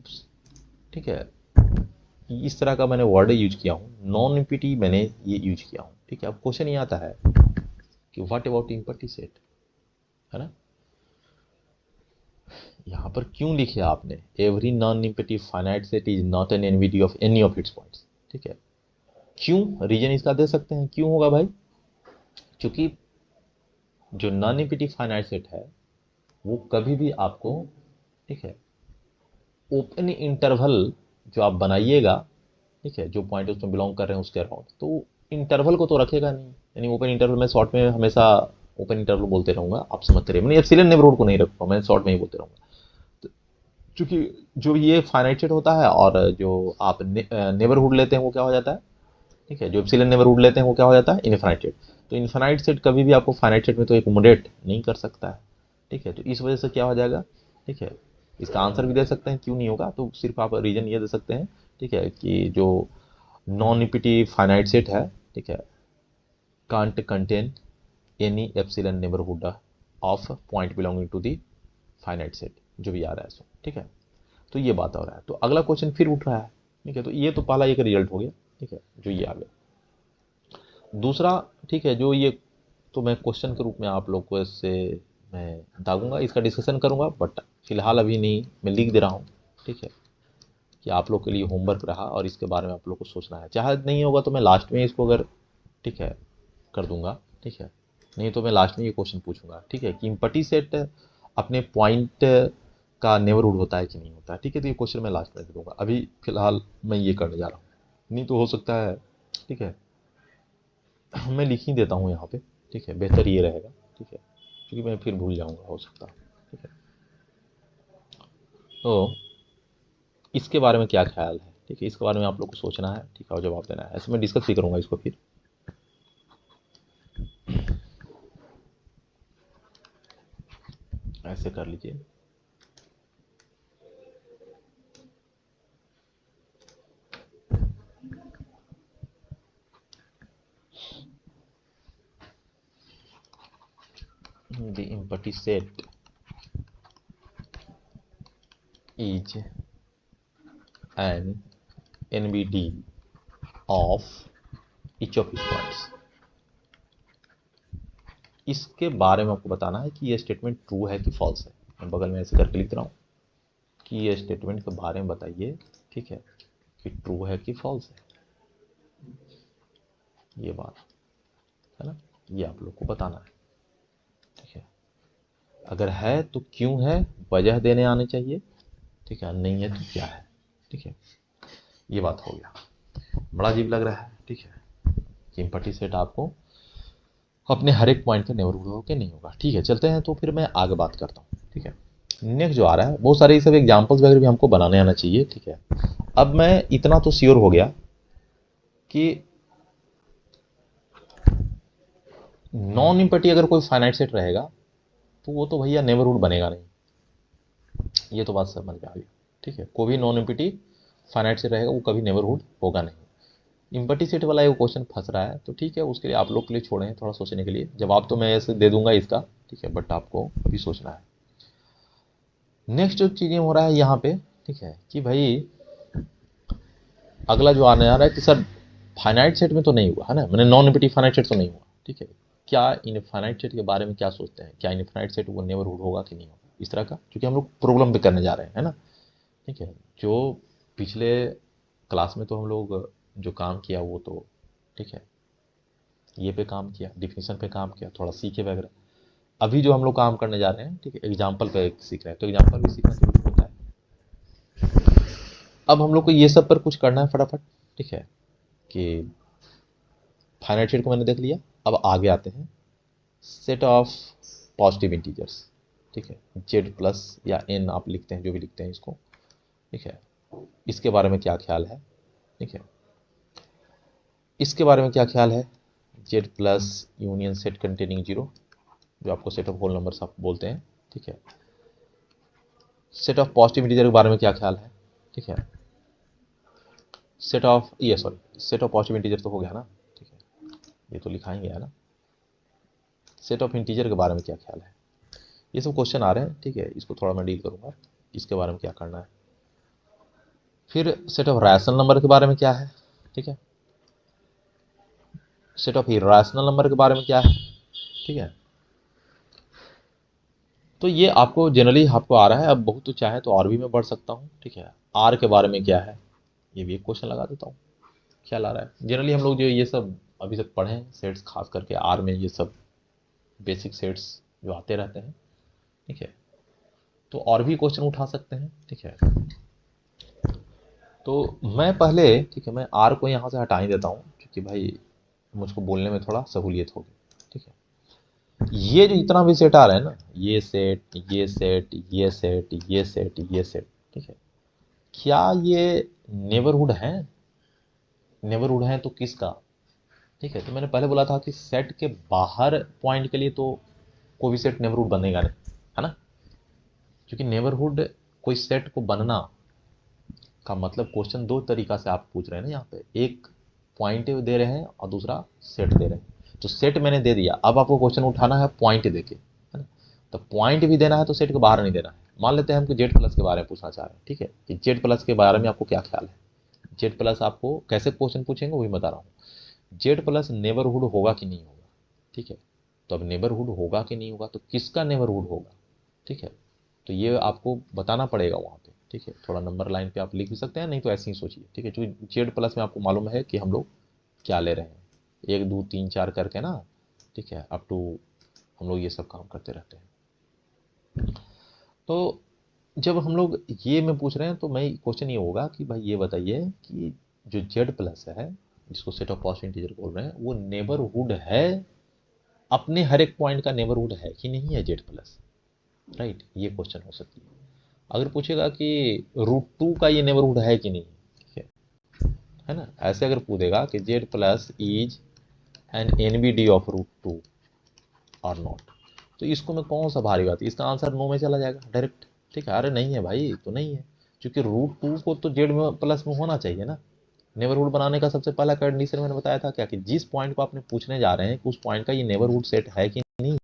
ठीक है, इस तरह का मैंने वर्ड यूज किया हूँ, नॉन इम्पिटी मैंने ये यूज किया हूँ, ठीक है। अब क्वेश्चन ये आता है कि व्हाट अबाउट इम्पिटी सेट, है ना। यहाँ पर क्यों लिखे आपने every non empty finite set is not an NVD of any of its points, ठीक है। क्यों, रीजन इसका दे सकते हैं, क्यों होगा भाई, क्योंकि जो नॉन इम्पिटी फाइनाइट सेट है वो कभी भी आपको, ठीक है, ओपन इंटरवल जो आप बनाइएगा, ठीक है, जो पॉइंट उसमें बिलोंग कर रहे हैं उसके अराउंड, तो इंटरवल को तो रखेगा नहीं। यानी ओपन इंटरवल में शॉर्ट में हमेशा ओपन इंटरवल बोलते रहूंगा, आप समझते रहिए, मैंने एप्सिलॉन नेबरहुड को नहीं रखूंगा, मैं शॉर्ट में ही बोलते रहूंगा। तो चूंकि जो ये फाइनाइट सेट होता है और जो आप नेबरहुड लेते हैं वो क्या हो जाता है, ठीक है, जो एप्सिलॉन नेबरहुड लेते हैं वो क्या हो जाता है, इनफाइनाइट सेट। तो इनफाइनाइट सेट कभी भी आपको फाइनाइट सेट में तो एकोमोडेट नहीं कर सकता है, ठीक है। तो इस वजह से क्या हो जाएगा, ठीक है। इसका आंसर भी दे सकते हैं क्यों नहीं होगा, तो सिर्फ आप रीजन ये दे सकते हैं, ठीक है, कि जो नॉन इम्पिटी फाइनाइट सेट है, ठीक है, can't contain any epsilon neighbourhood of point belonging to the finite set, जो भी आ रहा है सो, ठीक है। तो ये बात हो रहा है, तो अगला क्वेश्चन फिर उठ रहा है, ठीक है। तो ये तो पहला एक रिजल्ट हो गया, ठीक है, जो ये आ गया। दूसरा, ठीक है, जो ये तो मैं क्वेश्चन के रूप में आप लोग को इससे मैं दागूंगा, इसका डिस्कशन करूंगा, बट फिलहाल अभी नहीं, मैं लिख दे रहा हूँ, ठीक है। कि आप लोग के लिए होमवर्क रहा और इसके बारे में आप लोग को सोचना है। चाहे नहीं होगा तो मैं लास्ट में इसको अगर ठीक है कर दूंगा, ठीक है, नहीं तो मैं लास्ट में ये क्वेश्चन पूछूंगा, ठीक है, कि इम्पटी सेट अपने पॉइंट का नेबरहुड होता है कि नहीं होता है, ठीक है। तो ये क्वेश्चन मैं लास्ट में दे दूंगा, अभी फिलहाल मैं ये करने जा रहा हूँ। नहीं तो हो सकता है, ठीक है, मैं लिख ही देता हूँ यहाँ पे, ठीक है, बेहतर ये रहेगा, ठीक है, क्योंकि मैं फिर भूल जाऊँगा, हो सकता है, ठीक है। तो इसके बारे में क्या ख्याल है, ठीक है, इसके बारे में आप लोग को सोचना है, ठीक है, और जवाब देना है। ऐसे मैं डिस्कस भी करूँगा इसको फिर। ऐसे कर लीजिए। The empty set is an NBD of each of its points। इसके बारे में आपको बताना है कि ये स्टेटमेंट ट्रू है कि फॉल्स है। मैं बगल में ऐसे करके लिख रहा हूँ कि ये स्टेटमेंट के बारे में बताइए, ठीक है, कि ट्रू है कि फॉल्स है। ये बात है ना, ये आप लोग को बताना है, ठीक है। अगर है तो क्यों है, वजह देने आने चाहिए, ठीक है, नहीं है तो क्या है, ठीक है। ये बात हो गया। बड़ा अजीब लग रहा है, ठीक है, कि इम्पटी सेट आपको अपने हर एक पॉइंट का नेबरहुड होगा कि नहीं होगा, ठीक है। चलते हैं तो फिर मैं आगे बात करता हूँ, ठीक है। नेक्स्ट जो आ रहा है, बहुत सारे ये सब एग्जाम्पल्स वगैरह भी हमको बनाने आना चाहिए, ठीक है। अब मैं इतना तो श्योर हो गया कि नॉन इम्पटी अगर कोई फाइनाइट सेट रहेगा तो वो तो भैया नेबरहुड बनेगा नहीं, ये तो बात समझ में आ गई, ठीक है। कोई भी नॉन इम्पटी फाइनाइट सेट रहेगा वो कभी नेबरहुड होगा नहीं। इम्पटी सेट वाला ये क्वेश्चन फंस रहा है, तो ठीक है, उसके लिए आप लोग के लिए छोड़े हैं थोड़ा सोचने के लिए। जवाब तो मैं ऐसे दे दूंगा इसका, ठीक है, बट आपको अभी सोचना है। नेक्स्ट जो चीज़ें हो रहा है यहाँ पे, ठीक है, कि भाई अगला जो आने आ रहा है कि सर फाइनाइट सेट में तो नहीं हुआ है ना, मैंने नॉन इम्पटी फाइनाइट सेट तो नहीं हुआ, ठीक है। क्या इनफाइनाइट सेट के बारे में क्या सोचते हैं, क्या इनफाइनाइट सेट वो नेबरहुड होगा कि नहीं होगा, इस तरह का, क्योंकि हम लोग प्रॉब्लम पे करने जा रहे हैं, है ना, ठीक है। जो पिछले क्लास में तो हम लोग जो काम किया वो तो ठीक है, ये पे काम किया, डिफिनीशन पे काम किया, थोड़ा सीखे वगैरह। अभी जो हम लोग काम करने जा रहे हैं, ठीक है, एग्जाम्पल पे सीख रहे हैं, तो एग्जाम्पल भी सीखना जरूरी होता है। अब हम लोग को ये सब पर कुछ करना है फटाफट, ठीक है, कि फाइनाइट सेट को मैंने देख लिया। अब आगे आते हैं सेट ऑफ पॉजिटिव इंटीजर्स, ठीक है, जेड प्लस या एन आप लिखते हैं, जो भी लिखते हैं इसको, ठीक है। इसके बारे में क्या ख्याल है, ठीक है, इसके बारे में क्या ख्याल है। Z plus union set containing zero, जो आपको सेट ऑफ होल नंबर्स आप बोलते हैं, ठीक है। सेट ऑफ पॉजिटिव इंटीजर के बारे में क्या ख्याल है, ठीक है। सेट ऑफ ये sorry set of positive integer तो हो गया ना, ठीक है, ये तो लिखा ही गया ना। सेट ऑफ इंटीजर के बारे में क्या ख्याल है। ये सब क्वेश्चन आ रहे हैं, ठीक है, इसको थोड़ा मैं डील करूंगा, इसके बारे में क्या करना है। फिर सेट ऑफ रैशनल नंबर के बारे में क्या है, ठीक है। सेट ऑफ इरेशनल नंबर के बारे में क्या है, ठीक है। तो ये आपको जनरली आपको आ रहा है, अब बहुत तो चाहे तो और भी मैं बढ़ सकता हूँ, ठीक है। आर के बारे में क्या है, ये भी एक क्वेश्चन लगा देता हूँ, ख्याल आ रहा है। जनरली हम लोग जो ये सब अभी तक पढ़े हैं सेट्स, खास करके आर में ये सब बेसिक सेट्स जो आते रहते हैं, ठीक है, तो और भी क्वेश्चन उठा सकते हैं, ठीक है। तो मैं पहले, ठीक है, मैं आर को यहाँ से हटा ही देता हूँ, क्योंकि भाई मुझको बोलने में थोड़ा सहूलियत होगी, ठीक है। ये जो इतना भी सेट आ रहा है ना, ये सेट, ये सेट, ये सेट, ये सेट, ये सेट, ठीक है, क्या ये नेबरहुड है, नेबरहुड है तो किसका, ठीक है। तो मैंने पहले बोला था कि सेट के बाहर पॉइंट के लिए तो कोई भी सेट नेबरहुड बनेगा नहीं, है ना, क्योंकि नेबरहुड कोई सेट को बनना का मतलब, क्वेश्चन दो तरीका से आप पूछ रहे हैं ना यहाँ पे, एक पॉइंट दे रहे हैं और दूसरा सेट दे रहे हैं। तो सेट मैंने दे दिया, अब आपको क्वेश्चन उठाना है पॉइंट देके, है ना। तो पॉइंट भी देना है तो सेट के बाहर नहीं देना है। मान लेते हैं हमको जेड प्लस के बारे में पूछना चाह रहे हैं, ठीक है, कि जेड प्लस के बारे में आपको क्या ख्याल है। जेड प्लस आपको कैसे क्वेश्चन पूछेंगे वो भी बता रहा हूँ। जेड प्लस नेबरहुड होगा कि नहीं होगा, ठीक है। तो अब नेबरहुड होगा कि नहीं होगा, तो किसका नेबरहुड होगा, ठीक है, तो ये आपको बताना पड़ेगा वहाँ पे, ठीक है, थोड़ा नंबर लाइन पे आप लिख भी सकते हैं, नहीं तो ऐसे ही सोचिए, ठीक है, क्योंकि जेड प्लस में आपको मालूम है कि हम लोग क्या ले रहे हैं, 1 2 3 4 करके ना, ठीक है, अप टू हम लोग ये सब काम करते रहते हैं। तो जब हम लोग ये में पूछ रहे हैं तो मैं क्वेश्चन ये होगा कि भाई ये बताइए कि जो जेड प्लस है, जिसको सेट ऑफ पॉजिटिव इंटीजर बोल रहे हैं, वो नेबरहुड है, अपने हर एक पॉइंट का नेबरहुड है कि नहीं है जेड प्लस, राइट, ये क्वेश्चन हो सकती है। अगर पूछेगा कि √2 का ये नेबरहुड है कि नहीं, ठीक है ना, ऐसे अगर पूछेगा कि Z plus is an NBD of √2 और नॉट, तो इसको मैं कौन सा भारी बात है, इसका आंसर नो में चला जाएगा डायरेक्ट, ठीक है, अरे नहीं है भाई तो नहीं है, क्योंकि √2 को तो जेड में प्लस में होना चाहिए ना। नेबरहुड बनाने का सबसे पहला कंडीशन मैंने बताया था क्या, कि जिस पॉइंट को आपने पूछने जा रहे हैं उस पॉइंट का ये नेबरहुड सेट है कि नहीं,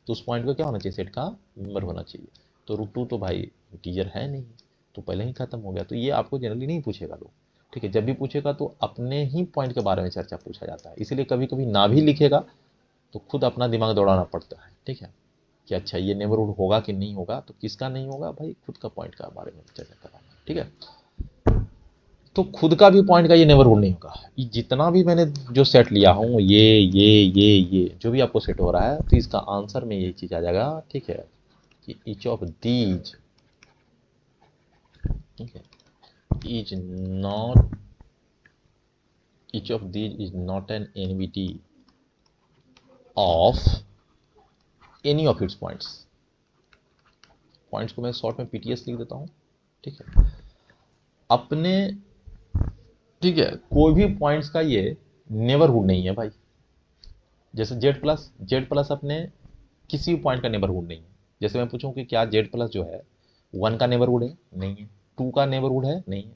तो उस पॉइंट का क्या होना चाहिए, सेट का मेंबर होना चाहिए। तो √2 तो भाई इंटीजर है नहीं, तो पहले ही खत्म हो गया, तो ये आपको जनरली नहीं पूछेगा लोग, ठीक है, जब भी पूछेगा तो अपने ही पॉइंट के बारे में चर्चा पूछा जाता है, इसीलिए कभी कभी ना भी लिखेगा तो खुद अपना दिमाग दौड़ाना पड़ता है, ठीक है, कि अच्छा ये नेबरहुड होगा कि नहीं होगा, तो किसका नहीं होगा भाई, खुद का पॉइंट का बारे में चर्चा कराना, ठीक है। तो खुद का भी पॉइंट का ये नेबरहुड नहीं होगा, ये जितना भी मैंने जो सेट लिया हूँ, ये जो भी आपको सेट हो रहा है, तो इसका आंसर में ये चीज आ जाएगा, ठीक है, कि ईच ऑफ दीज, ठीक है, is not, each of these is not N NVT of any of its points. Points को मैं शॉर्ट में पीटीएस लिख देता हूँ, ठीक है, अपने, ठीक है, कोई भी पॉइंट्स का ये नेबरहुड नहीं है भाई। जैसे जेड प्लस अपने किसी भी पॉइंट का नेबरहुड नहीं है। जैसे मैं पूछूं कि क्या जेड प्लस जो है 1 का नेबरहुड है, नहीं है, 2 का नेबरहुड है, नहीं है,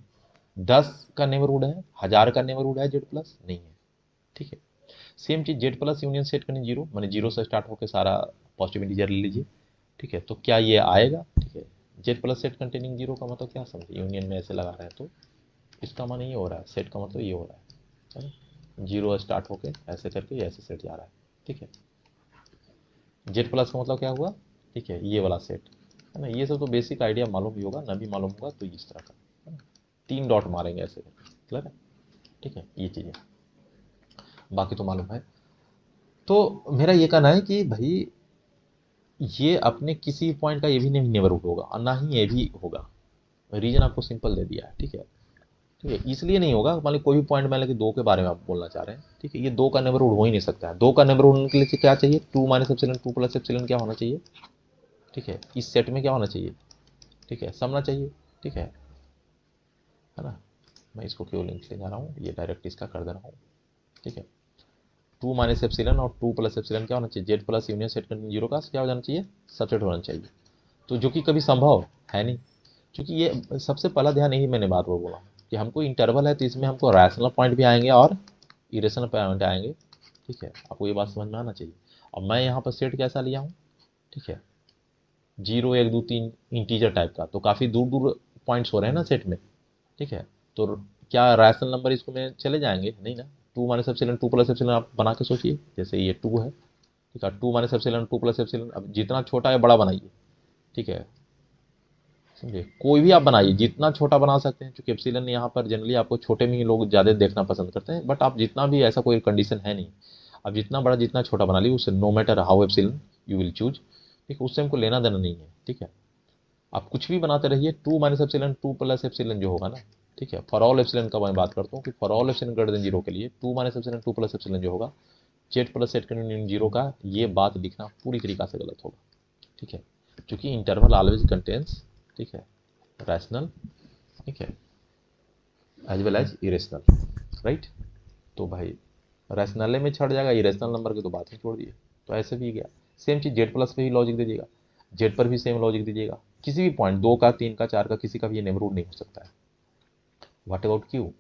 10 का नेबरहुड है, 1000 का नेबरहुड है जेड प्लस, नहीं है, ठीक है। सेम चीज जेड प्लस यूनियन सेट करनी जीरो, मैंने जीरो से स्टार्ट होकर सारा पॉजिटिव इंटीजर ले लीजिए, ठीक है, तो क्या ये आएगा, ठीक है, Z plus set containing zero का मतलब क्या समझे, यूनियन में ऐसे लगा रहे हैं तो इसका मान ये हो रहा है, सेट का मतलब ये हो रहा है, जीरो स्टार्ट होके ऐसे करके ऐसे सेट जा रहा है, ठीक है। जेड प्लस का मतलब क्या हुआ, ठीक है, ये वाला सेट है ना, ये सब तो बेसिक आइडिया मालूम ही होगा, ना भी मालूम होगा तो इस तरह का है ना? 3 डॉट मारेंगे ऐसे, क्लियर है, ठीक है, ये चीजें बाकी तो मालूम है। तो मेरा ये कहना है कि भाई ये अपने किसी पॉइंट का ये भी नहीं नेबरहुड होगा और ना ही ये भी होगा, रीजन आपको सिंपल दे दिया है, ठीक है, ठीक है, इसलिए नहीं होगा, मान ली कोई भी पॉइंट मान लें 2 के बारे में आप बोलना चाह रहे हैं, ठीक है, ये 2 का नेबरहुड हो ही नहीं सकता है, 2 का नेबरहुड होने के लिए क्या चाहिए, 2 माइनस एप्सिलॉन 2 प्लस एप्सिलॉन क्या होना चाहिए, ठीक है, इस सेट में क्या होना चाहिए, ठीक है, समझना चाहिए, ठीक है ना। मैं इसको क्यों लिंक ले जा रहा हूँ, ये डायरेक्ट इसका कर दे रहा हूँ, ठीक है, 2 माइनस एप्सिलॉन और 2 प्लस एप्सिलॉन क्या होना चाहिए, Z plus union set continue zero का क्या हो जाना चाहिए, सबसेट होना चाहिए, तो जो कि कभी संभव है नहीं, क्योंकि ये सबसे पहला ध्यान यही मैंने बात वो बोला कि हमको इंटरवल है तो इसमें हमको रैशनल पॉइंट भी आएंगे और इरेशनल पॉइंट आएंगे, ठीक है, आपको ये बात समझ में आना चाहिए। और मैं यहाँ पर सेट कैसा लिया हूँ, ठीक है, 0 1 2 3 इंटीजर टाइप का, तो काफ़ी दूर दूर पॉइंट्स हो रहे हैं ना सेट में, ठीक है, तो क्या रैशनल नंबर इसको में चले जाएंगे, नहीं ना, 2 माइनस एप्सिलॉन 2 प्लस एप्सिलॉन आप बना के सोचिए, जैसे ये 2 है, ठीक है, 2 माइनस एप्सिलॉन 2 प्लस एप्सिलॉन, अब जितना छोटा है बड़ा बनाइए, ठीक है, समझे, कोई भी आप बनाइए जितना छोटा बना सकते हैं, क्योंकि एप्सिलॉन यहाँ पर जनरली आपको छोटे में ही लोग ज़्यादा देखना पसंद करते हैं, बट आप जितना भी, ऐसा कोई कंडीशन है नहीं, आप जितना बड़ा जितना छोटा बना लीजिए, उससे no matter how epsilon you will choose, ठीक है, उससे हमको लेना देना नहीं है, ठीक है, आप कुछ भी बनाते रहिए, 2 माइनस एप्सिलॉन 2 प्लस एप्सिलॉन जो होगा ना, ठीक है, फॉर ऑल एप्सिलॉन का मैं बात करता हूँ कि for all epsilon greater than zero के लिए 2 माइनस एप्सिलॉन 2 प्लस एप्सिलॉन जो होगा, Z plus set continue zero का, ये बात लिखना पूरी तरीका से गलत होगा, ठीक है, क्योंकि इंटरवल ऑलवेज कंटेन्स, ठीक है, रैशनल, ठीक है, as well as irrational, right. तो भाई रैशनल में छड़ जाएगा, इरेशनल नंबर की तो बात ही छोड़ दिए, तो ऐसे भी गया, सेम चीज़ जेड प्लस पे ही लॉजिक दीजिएगा, जेड पर भी सेम लॉजिक दीजिएगा, किसी भी पॉइंट 2 का 3 का 4 का किसी का भी ये नेबरहुड नहीं हो सकता है। व्हाट अबाउट क्यू,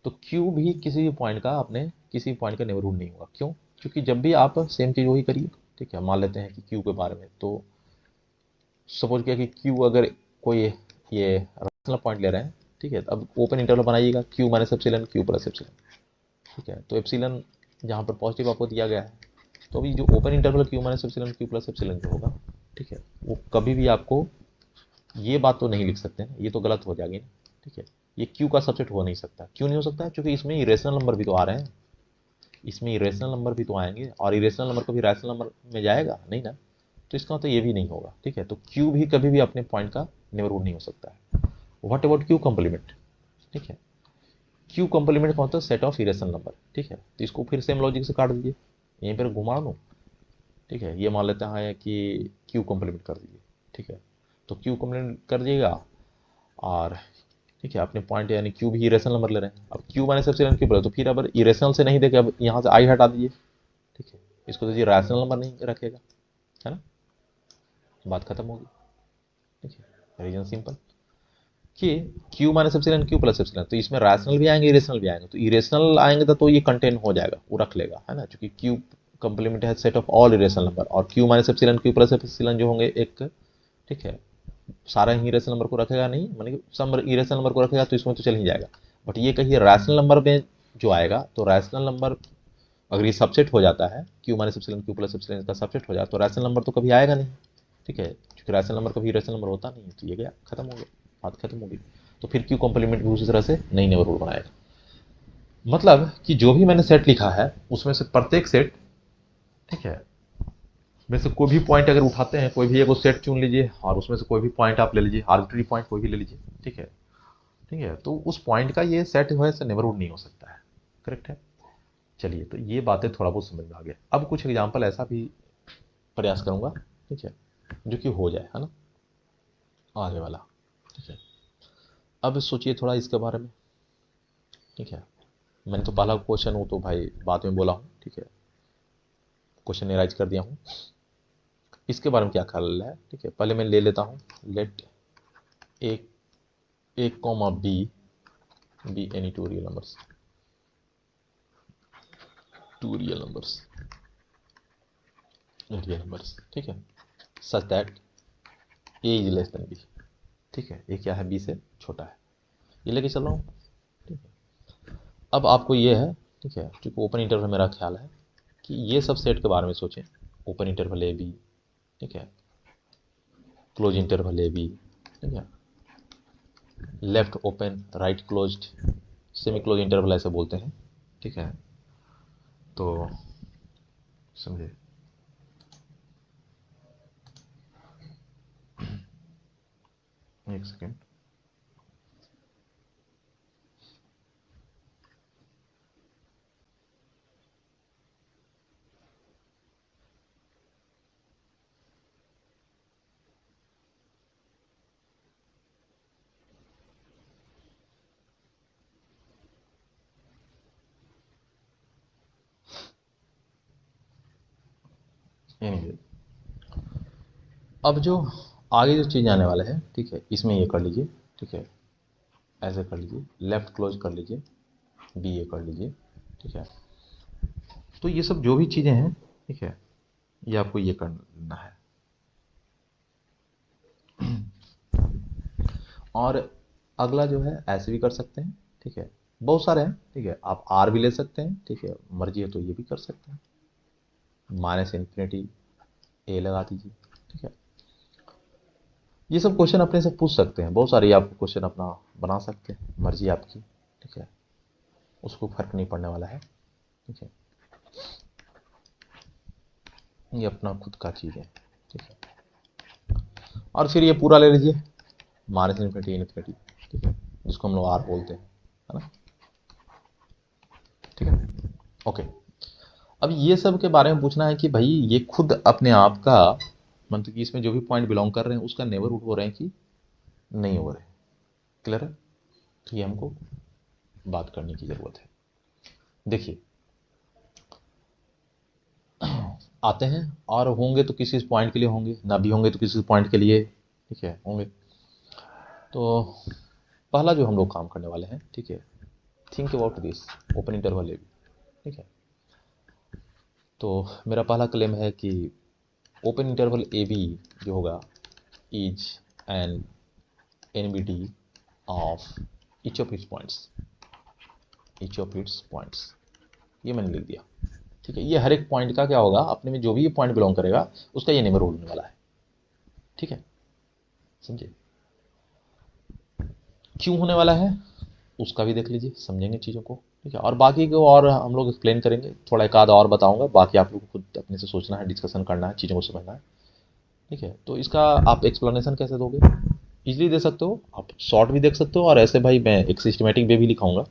तो क्यू भी किसी भी पॉइंट का, अपने किसी भी पॉइंट का नेबरहुड नहीं होगा, क्यों, क्योंकि जब भी आप सेम चीज़ वही करिए, ठीक है, मान लेते हैं कि क्यू के बारे में, तो सपोज किया कि क्यू अगर कोई ये रैशनल पॉइंट ले रहे हैं, ठीक है, अब ओपन इंटरवल बनाइएगा, Q minus epsilon Q plus epsilon, ठीक है, तो एप्सिलॉन जहाँ पर पॉजिटिव आपको दिया गया है, तो अभी जो open interval Q minus epsilon Q plus epsilon जो होगा, ठीक है, वो कभी भी आपको ये बात तो नहीं लिख सकते हैं, ये तो गलत हो जाएगी ना, ठीक है। ये क्यू का सबसेट हो नहीं सकता। क्यों नहीं हो सकता? क्योंकि इसमें इरेशनल नंबर भी तो आ रहे हैं, इसमें इरेशनल नंबर भी तो आएंगे, और इरेशनल नंबर कभी रैशनल नंबर में जाएगा नहीं ना, तो इसका मतलब ये भी नहीं होगा, ठीक है। तो क्यू भी कभी भी अपने पॉइंट का नेबरहुड नहीं हो सकता है। व्हाट अबाउट क्यू कॉम्प्लीमेंट, ठीक है। क्यू कॉम्प्लीमेंट का होता है सेट ऑफ इरेशनल नंबर, ठीक है। तो इसको फिर सेम लॉजिक से काट दीजिए, यहीं पर घुमा दूँ, ठीक है। ये मान लेते हैं कि क्यू कॉम्प्लीमेंट कर दीजिए, ठीक है। तो क्यू कॉम्प्लीमेंट कर दिएगा, और ठीक है अपने पॉइंट यानी क्यू भी इरेशनल नंबर ले रहे हैं। अब क्यू माइनस एप्सिलॉन क्यू बोले, तो फिर अब इरेशनल से नहीं देखे, अब यहाँ से आई हटा दीजिए, ठीक है। इसको दीजिए रैशनल नंबर नहीं रखेगा, है ना, बात खत्म होगी, ठीक है। रीजन सिंपल कि Q minus epsilon Q plus epsilon, तो इसमें रैशनल भी आएंगे इरेशनल भी आएंगे, तो इरेशनल आएंगे तो ये कंटेन हो जाएगा, वो रख लेगा, है ना, क्योंकि क्यू कंप्लीमेंट है set of all irrational number, और Q minus epsilon Q plus epsilon जो होंगे एक, ठीक है, सारा ही इरेशनल नंबर को रखेगा नहीं, मानी कि सब इरेशनल नंबर को रखेगा, तो इसमें तो चल ही जाएगा। बट ये कहिए रैशनल नंबर में जो आएगा, तो रैशनल नंबर अगर ये सबसेट हो जाता है, Q minus epsilon Q plus epsilon का सबसेट हो जाए, तो रैशनल नंबर तो कभी आएगा नहीं, ठीक है, क्योंकि रैशनल नंबर कभी इरेशनल नंबर होता नहीं है, तो ये गया, खत्म हो गया, बात खत्म होगी। तो फिर क्यू कॉम्प्लीमेंट भी उसी तरह से नई नेबरहुड बनाएगा। मतलब कि जो भी मैंने सेट लिखा है उसमें से प्रत्येक सेट, ठीक है, में से कोई भी पॉइंट अगर उठाते हैं, कोई भी एक सेट चुन लीजिए, और उसमें से कोई भी पॉइंट आप ले लीजिए, आर्बिट्री पॉइंट कोई भी ले लीजिए, ठीक है, ठीक है, तो उस पॉइंट का ये सेट जो है नेबरहुड नहीं हो सकता है, करेक्ट है। चलिए, तो ये बातें थोड़ा बहुत समझ में आ गया। अब कुछ एग्जांपल ऐसा भी प्रयास करूंगा, ठीक है, जो कि हो जाए, है ना, आगे वाला, ठीक है। अब सोचिए थोड़ा इसके बारे में, ठीक है। मैंने तो पहला क्वेश्चन वो तो भाई बाद में बोला हूँ, ठीक है, क्वेश्चन एराइज कर दिया हूँ। इसके बारे में क्या ख्याल है, ठीक है, पहले मैं ले लेता हूँ, let A comma B any two real numbers, ठीक है, such that A is less than B, ठीक है। ए क्या है, बी से छोटा है, ये लेके चल रहा हूँ, ठीक है। अब आपको ये है, ठीक है, क्योंकि ओपन इंटरवल मेरा ख्याल है कि ये सब सेट के बारे में सोचें, ओपन इंटरवल ए बी, ठीक है, क्लोज इंटरवल ए बी, ठीक है, left open right closed, semi close interval ऐसे बोलते हैं, ठीक है। तो समझे, एक सेकेंड, एनीवे, अब जो आगे जो चीज़ आने वाले हैं, ठीक है, इसमें ये कर लीजिए, ठीक है, ऐसे कर लीजिए, लेफ्ट क्लोज कर लीजिए, बी ए कर लीजिए, ठीक है। तो ये सब जो भी चीज़ें हैं, ठीक है, ये आपको ये करना है। और अगला जो है ऐसे भी कर सकते हैं, ठीक है, बहुत सारे हैं, ठीक है, आप आर भी ले सकते हैं, ठीक है, मर्जी है तो ये भी कर सकते हैं, माइनस इन्फिनिटी ए लगा दीजिए, ठीक है। ये सब क्वेश्चन अपने से पूछ सकते हैं, बहुत सारे आप क्वेश्चन अपना बना सकते हैं, मर्जी आपकी, ठीक है, उसको फर्क नहीं पड़ने वाला है, ठीक है, ये अपना खुद का चीज़ है, ठीक है। और फिर ये पूरा ले लीजिए, माइनस इन्फिनिटी इन्फिनिटी, ठीक है, जिसको हम लोग आर बोलते हैं, है ना, ठीक है, ओके। अब ये सब के बारे में पूछना है कि भाई ये खुद अपने आप का, मतलब कि इसमें जो भी पॉइंट बिलोंग कर रहे हैं उसका नेबरहुड हो रहे हैं कि नहीं हो रहे, क्लियर है, तो ये हमको बात करने की ज़रूरत है। देखिए, आते हैं, और होंगे तो किसी पॉइंट के लिए होंगे, ना भी होंगे तो किसी पॉइंट के लिए, ठीक है, होंगे। तो पहला जो हम लोग काम करने वाले हैं, ठीक है, think about this open interval A B, ठीक है। तो मेरा पहला क्लेम है कि ओपन इंटरवल ए बी जो होगा is an NBT of each of its points, ये मैंने लिख दिया, ठीक है। ये हर एक पॉइंट का क्या होगा, अपने में जो भी ये पॉइंट बिलोंग करेगा उसका ये नेबरहुड होने वाला है, ठीक है, समझे। क्यों होने वाला है उसका भी देख लीजिए, समझेंगे चीज़ों को, ठीक है। और बाकी को और हम लोग एक्सप्लेन करेंगे, थोड़ा एक आधा और बताऊंगा, बाकी आप लोग को खुद अपने से सोचना है, डिस्कशन करना है, चीज़ों को समझना है, ठीक है। तो इसका आप एक्सप्लेनेशन कैसे दोगे, इजीली दे सकते हो, आप शॉर्ट भी देख सकते हो, और ऐसे भाई मैं एक सिस्टमेटिक वे भी लिखाऊंगा।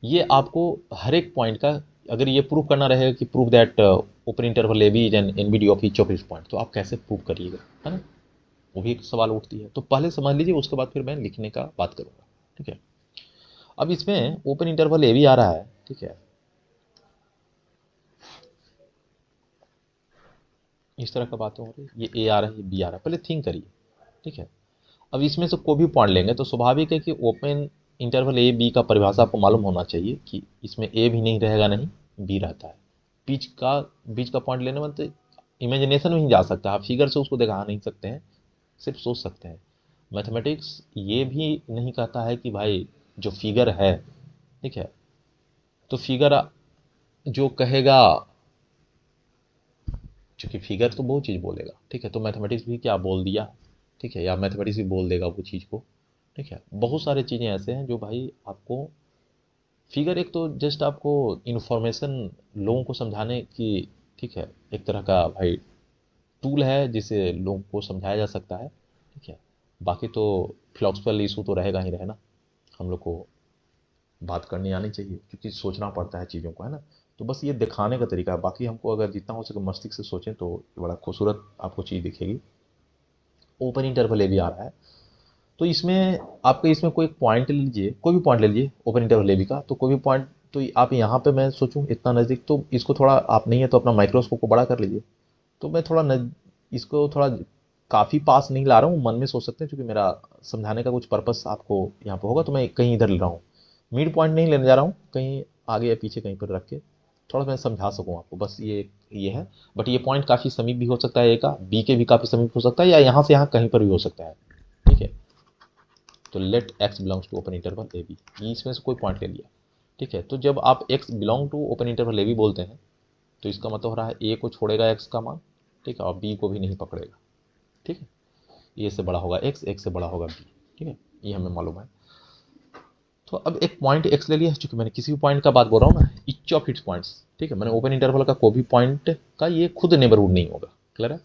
ये आपको हर एक पॉइंट का, अगर ये प्रूव करना रहेगा कि prove that open interval A B is an NBD of each of इस पॉइंट, तो आप कैसे प्रूव करिएगा, है ना, वो भी एक सवाल उठती है। तो पहले समझ लीजिए, उसके बाद फिर मैं लिखने का बात करूंगा, ठीक है। अब इसमें ओपन इंटरवल ए बी आ रहा है, ठीक है, इस तरह का बात हो रही है, ये ए आ रहा है, ये बी आ रहा है, पहले थिंक करिए, ठीक है। अब इसमें से कोई भी पॉइंट लेंगे तो स्वाभाविक है कि ओपन इंटरवल ए बी का परिभाषा आपको मालूम होना चाहिए कि इसमें ए भी नहीं रहेगा, नहीं बी रहता है। बीच का पॉइंट लेने में तो इमेजिनेशन में ही जा सकता है, आप फिगर से उसको दिखा नहीं सकते हैं, सिर्फ सोच सकते हैं। मैथमेटिक्स ये भी नहीं कहता है कि भाई जो फिगर है, ठीक है, तो फिगर जो कहेगा, क्योंकि फिगर तो बहुत चीज़ बोलेगा, ठीक है, तो मैथमेटिक्स भी क्या बोल दिया, ठीक है, या मैथमेटिक्स भी बोल देगा वो चीज़ को, ठीक है। बहुत सारी चीज़ें ऐसे हैं जो भाई आपको, फिगर एक तो जस्ट आपको इन्फॉर्मेशन लोगों को समझाने की, ठीक है, एक तरह का भाई टूल है जिसे लोगों को समझाया जा सकता है, ठीक है। बाकी तो फिलोसफिकल इशू तो रहेगा ही रहेना, हम लोग को बात करनी आनी चाहिए, क्योंकि सोचना पड़ता है चीज़ों को, है ना। तो बस ये दिखाने का तरीका है, बाकी हमको अगर जितना हो सके मस्तिष्क से सोचें तो ये बड़ा खूबसूरत आपको चीज़ दिखेगी। ओपन इंटरवल ए भी आ रहा है, तो इसमें आपके इसमें कोई पॉइंट ले लीजिए, कोई भी पॉइंट ले लीजिए ओपन इंटरवल ए बी का, तो कोई भी पॉइंट, तो आप यहाँ पे मैं सोचूं इतना नज़दीक, तो इसको थोड़ा आप नहीं है तो अपना माइक्रोस्कोप को बड़ा कर लीजिए। तो मैं थोड़ा इसको थोड़ा काफ़ी पास नहीं ला रहा हूँ, मन में सोच सकते हैं, क्योंकि मेरा समझाने का कुछ पर्पस आपको यहाँ पे होगा, तो मैं कहीं इधर ले रहा हूँ, मिड पॉइंट नहीं लेने जा रहा हूँ, कहीं आगे या पीछे कहीं पर रख के थोड़ा मैं समझा सकूँ आपको, बस ये है। बट ये पॉइंट काफ़ी समीप भी हो सकता है, ए का बी के भी काफ़ी समीप हो सकता है, या यहाँ से यहाँ कहीं पर भी हो सकता है, ठीक है। तो let x belongs to open interval A b, इसमें से कोई पॉइंट ले लिया, ठीक है। तो जब आप x belong to open interval A b बोलते हैं, तो इसका मतलब हो रहा है ए को छोड़ेगा एक्स का मान, ठीक है, और बी को भी नहीं पकड़ेगा, ठीक है। ए से बड़ा होगा एक्स, एक्स से बड़ा होगा बी, ठीक है, ये हमें मालूम है। तो अब एक पॉइंट एक्स ले लिया, चूंकि मैंने किसी भी पॉइंट का बात बोल रहा हूँ ना, इच ऑफ इट्स पॉइंट्स, ठीक है, मैंने ओपन इंटरवल का कोई भी पॉइंट का ये खुद नेबरहुड नहीं होगा, क्लियर है।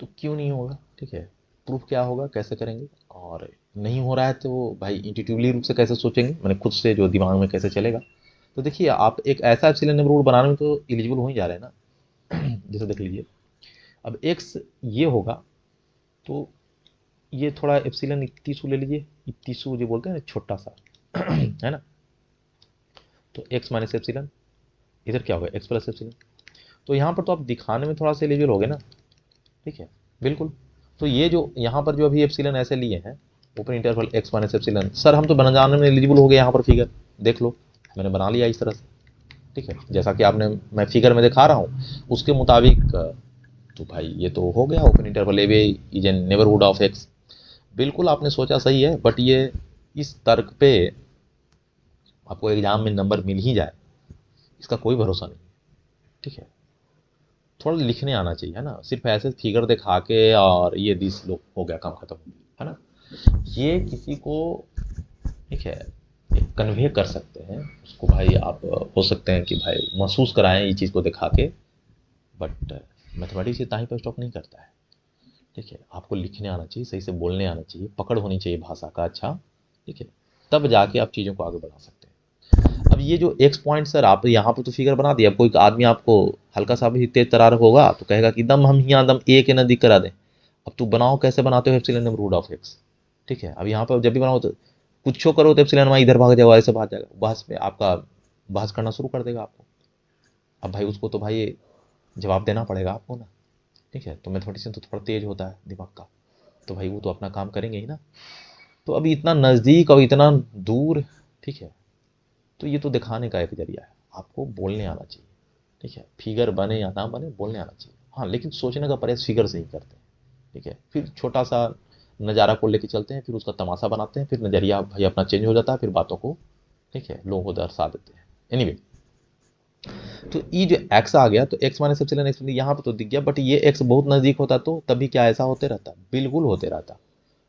तो क्यों नहीं होगा, ठीक है, प्रूफ क्या होगा, कैसे करेंगे, और नहीं हो रहा है तो भाई इंट्यूटिवली रूप से कैसे सोचेंगे, मैंने खुद से जो दिमाग में कैसे चलेगा। तो देखिए, आप एक ऐसा एप्सिलॉन नेबरहुड बनाने में तो एलिजिबल हो ही जा रहे हैं ना। जैसे देख लीजिए, अब एक्स ये होगा, तो ये थोड़ा एप्सिलॉन 31 ले लीजिए, 31 जो बोलते हैं ना, छोटा सा, है ना। तो एक्स माइनस एप्सिलॉन, इधर क्या होगा, एक्स प्लस एप्सिलॉन। तो यहाँ पर तो आप दिखाने में थोड़ा सा एलिजिबल हो गए ना, ठीक है, बिल्कुल। तो ये जो यहाँ पर जो अभी एप्सिलॉन ऐसे लिए हैं, open interval x minus epsilon, sir हम तो बनाने में एलिजिबल हो गए, यहाँ पर फिगर देख लो, मैंने बना लिया इस तरह से, ठीक है, जैसा कि आपने, मैं फिगर में दिखा रहा हूँ उसके मुताबिक। तो भाई ये तो हो गया, open interval A B is an neighbourhood of x. बिल्कुल आपने सोचा सही है, बट ये इस तर्क पे आपको एग्जाम में नंबर मिल ही जाए, इसका कोई भरोसा नहीं, ठीक है। थोड़ा लिखने आना चाहिए, है ना, सिर्फ ऐसे फिगर दिखा के और ये दिस लो हो गया, काम खत्म, है ना। ये किसी को, ठीक है, कन्वे कर सकते हैं उसको, भाई आप हो सकते हैं कि भाई महसूस कराएं ये चीज़ को दिखा के, बट मैथमेटिक्स इतना ही पर स्टॉप नहीं करता है, ठीक है। आपको लिखने आना चाहिए, सही से बोलने आना चाहिए, पकड़ होनी चाहिए भाषा का, अच्छा, ठीक है, तब जाके आप चीज़ों को आगे बढ़ा सकते हैं। अब ये जो एक्स पॉइंट सर आप यहाँ पे तो फिगर बना दिया, अब कोई आदमी आपको हल्का सा भी तेज तरार होगा तो कहेगा कि दम हम यहाँ दम ए के नज़दीक करा दें। अब तू बनाओ, कैसे बनाते हो एप्सिलॉन रूट ऑफ एक्स, ठीक है। अब यहाँ पर जब भी बनाओ तो कुछ करो तो एप्सिलॉन वाई इधर भाग जाएगा, ऐसे भाग जाएगा, बहस में आपका बहस करना शुरू कर देगा आपको। अब भाई उसको तो भाई जवाब देना पड़ेगा आपको ना, ठीक है। तो मैथमेटिशियन तो थोड़ा तेज होता है दिमाग का, तो भाई वो तो अपना काम करेंगे ही ना। तो अभी इतना नज़दीक और इतना दूर, ठीक है, तो ये तो दिखाने का एक जरिया है, आपको बोलने आना चाहिए, ठीक है, फिगर बने या ना बने बोलने आना चाहिए। हाँ, लेकिन सोचने का प्रयास फिगर से ही करते हैं, ठीक है, फिर छोटा सा नज़ारा को लेके चलते हैं, फिर उसका तमाशा बनाते हैं, फिर नज़रिया भाई अपना चेंज हो जाता है, फिर बातों को, ठीक है, लोगों को दर्शा देते हैं। एनीवे, तो ये जो एक्स आ गया, तो एक्स माइनस एप्सिलॉन एक्स यहाँ पे तो दिख गया, बट ये एक्स बहुत नज़दीक होता तो तभी क्या ऐसा होते रहता, बिल्कुल होते रहता,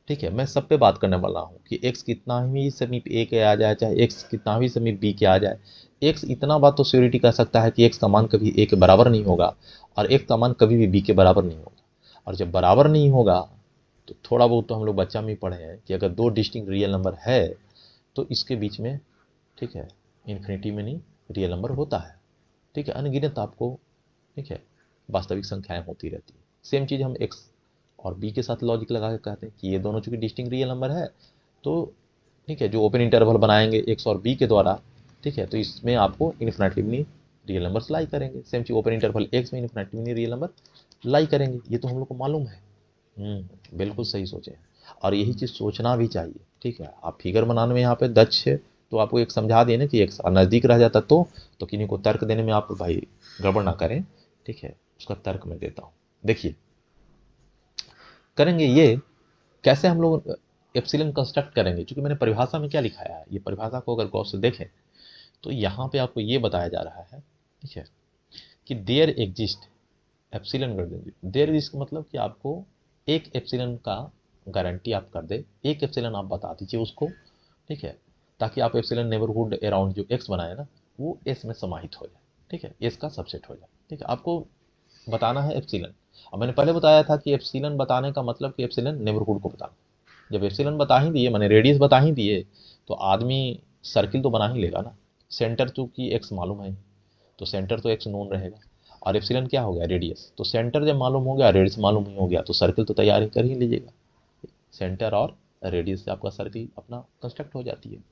ठीक है, मैं सब पे बात करने वाला हूँ कि x कितना ही समीप a के आ जाए, चाहे x कितना भी समीप b के आ जाए, x इतना बात तो श्योरिटी कर सकता है कि x का मान कभी a के बराबर नहीं होगा और x का मान कभी भी b के बराबर नहीं होगा। और जब बराबर नहीं होगा तो थोड़ा बहुत तो हम लोग बच्चा में ही पढ़े हैं कि अगर दो डिस्टिंक्ट रियल नंबर है तो इसके बीच में, ठीक है, इन्फिनिटी में नहीं रियल नंबर होता है। ठीक है, अनगिनत आपको, ठीक है, वास्तविक संख्याएं होती रहती है। सेम चीज़ हम x और b के साथ लॉजिक लगा के कहते हैं कि ये दोनों चूंकि डिस्टिंक्ट रियल नंबर है तो, ठीक है, जो ओपन इंटरवल बनाएंगे x और b के द्वारा, ठीक है, तो इसमें आपको इन्फिनिटली रियल नंबर्स लाई करेंगे। सेम चीज ओपन इंटरवल x में इन्फिनिटली रियल नंबर लाई करेंगे। ये तो हम लोग को मालूम है। बिल्कुल सही सोचे हैं और यही चीज़ सोचना भी चाहिए। ठीक है, आप फिगर बनाने में यहाँ पे दक्ष है तो आपको एक समझा दिए ना कि एक नज़दीक रह जाता तो किन्हीं को तर्क देने में आप भाई गड़बड़ ना करें। ठीक है, उसका तर्क मैं देता हूँ। देखिए करेंगे ये कैसे हम लोग एप्सिलॉन कंस्ट्रक्ट करेंगे, क्योंकि मैंने परिभाषा में क्या लिखाया है, ये परिभाषा को अगर गौर से देखें तो यहाँ पे आपको ये बताया जा रहा है, ठीक है, कि देयर एग्जिस्ट एप्सिलॉन कर देंगे। देयर एग्जिस्ट मतलब कि आपको एक एप्सिलॉन का गारंटी आप कर दे, एक एप्सिलॉन आप बता दीजिए उसको, ठीक है, ताकि आप एप्सिलॉन नेबरहुड अराउंड जो एक्स बनाए ना वो एस में समाहित हो जाए। ठीक है, एस का सबसेट हो जाए। ठीक है, आपको बताना है एप्सिलॉन। अब मैंने पहले बताया था कि एप्सिलॉन बताने का मतलब कि एप्सिलॉन नेबरहुड को बताना। जब एप्सिलॉन बता ही दिए, मैंने रेडियस बता ही दिए, तो आदमी सर्किल तो बना ही लेगा ना। सेंटर चूंकि एक्स मालूम है तो सेंटर तो एक्स नोन रहेगा। और एप्सिलॉन क्या हो गया, रेडियस। तो सेंटर जब मालूम हो गया, रेडियस मालूम ही हो गया, तो सर्किल तो तैयार ही कर ही लीजिएगा। सेंटर और रेडियस से आपका सर्किल अपना कंस्ट्रक्ट हो जाती है।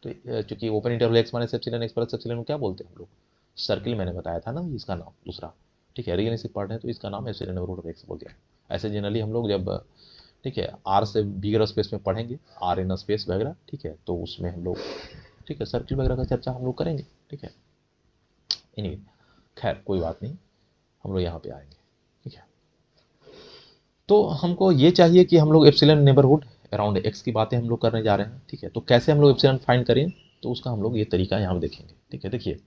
तो चूंकि open interval x minus epsilon X plus epsilon को क्या बोलते हैं हम लोग, सर्किल। मैंने बताया था ना इसका नाम दूसरा। ठीक है, रियल पार्ट है तो इसका नाम एप्सिलॉन रूट ऑफ एक्स बोल दिया। ऐसे जनरली हम लोग जब, ठीक है, आर से बिगर स्पेस में पढ़ेंगे, आर इन स्पेस वगैरह, ठीक है, तो उसमें हम लोग, ठीक है, सर्किल वगैरह का चर्चा हम लोग करेंगे। ठीक है, एनीवे खैर कोई बात नहीं, हम लोग यहाँ पे आएंगे। ठीक है, तो हमको ये चाहिए कि हम लोग एप्सिलॉन नेबरहुड अराउंड एक्स की बातें हम लोग करने जा रहे हैं। ठीक है, तो कैसे हम लोग एप्सिलॉन फाइंड करें, तो उसका हम लोग ये तरीका यहाँ देखेंगे। ठीक है, देखिए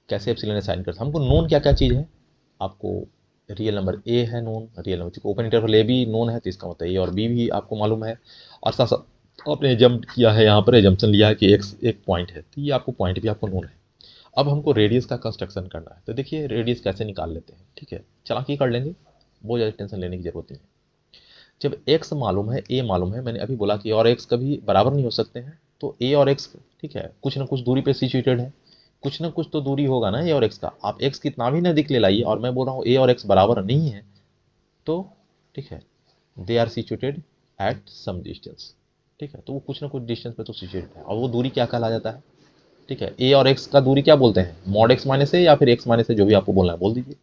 कैसे एप्सिलॉन असाइन करते हैं। हमको नोन क्या क्या चीज़ है, आपको रियल नंबर ए है नोन, रियल नंबर चूंकि ओपन इंटरवल ए भी नोन है तो इसका मतलब ए और बी भी आपको मालूम है। और साथ साथ आपने जम्प किया है, यहाँ पर एजम्पशन लिया है कि एक्स एक पॉइंट है, तो ये आपको पॉइंट भी आपको नोन है। अब हमको रेडियस का कंस्ट्रक्शन करना है, तो देखिए रेडियस कैसे निकाल लेते हैं। ठीक है, चालाकी कर लेंगे, बहुत ज़्यादा टेंशन लेने की जरूरत नहीं है। जब x मालूम है, a मालूम है, मैंने अभी बोला कि और x कभी बराबर नहीं हो सकते हैं, तो a और x, ठीक है, कुछ ना कुछ दूरी पे सिचुएटेड है। कुछ ना कुछ तो दूरी होगा ना a और x का। आप x कितना भी नजदीक ले लाइए और मैं बोल रहा हूँ a और x बराबर नहीं है, तो ठीक है, they are situated at some distance. ठीक है, तो वो कुछ ना कुछ डिस्टेंस पे तो सिचुएटेड है, और वो दूरी क्या कहला जाता है। ठीक है, a और x का दूरी क्या बोलते हैं, मॉड x माइनस ए या फिर x माइनस ए, जो भी आपको बोलना है बोल दीजिए।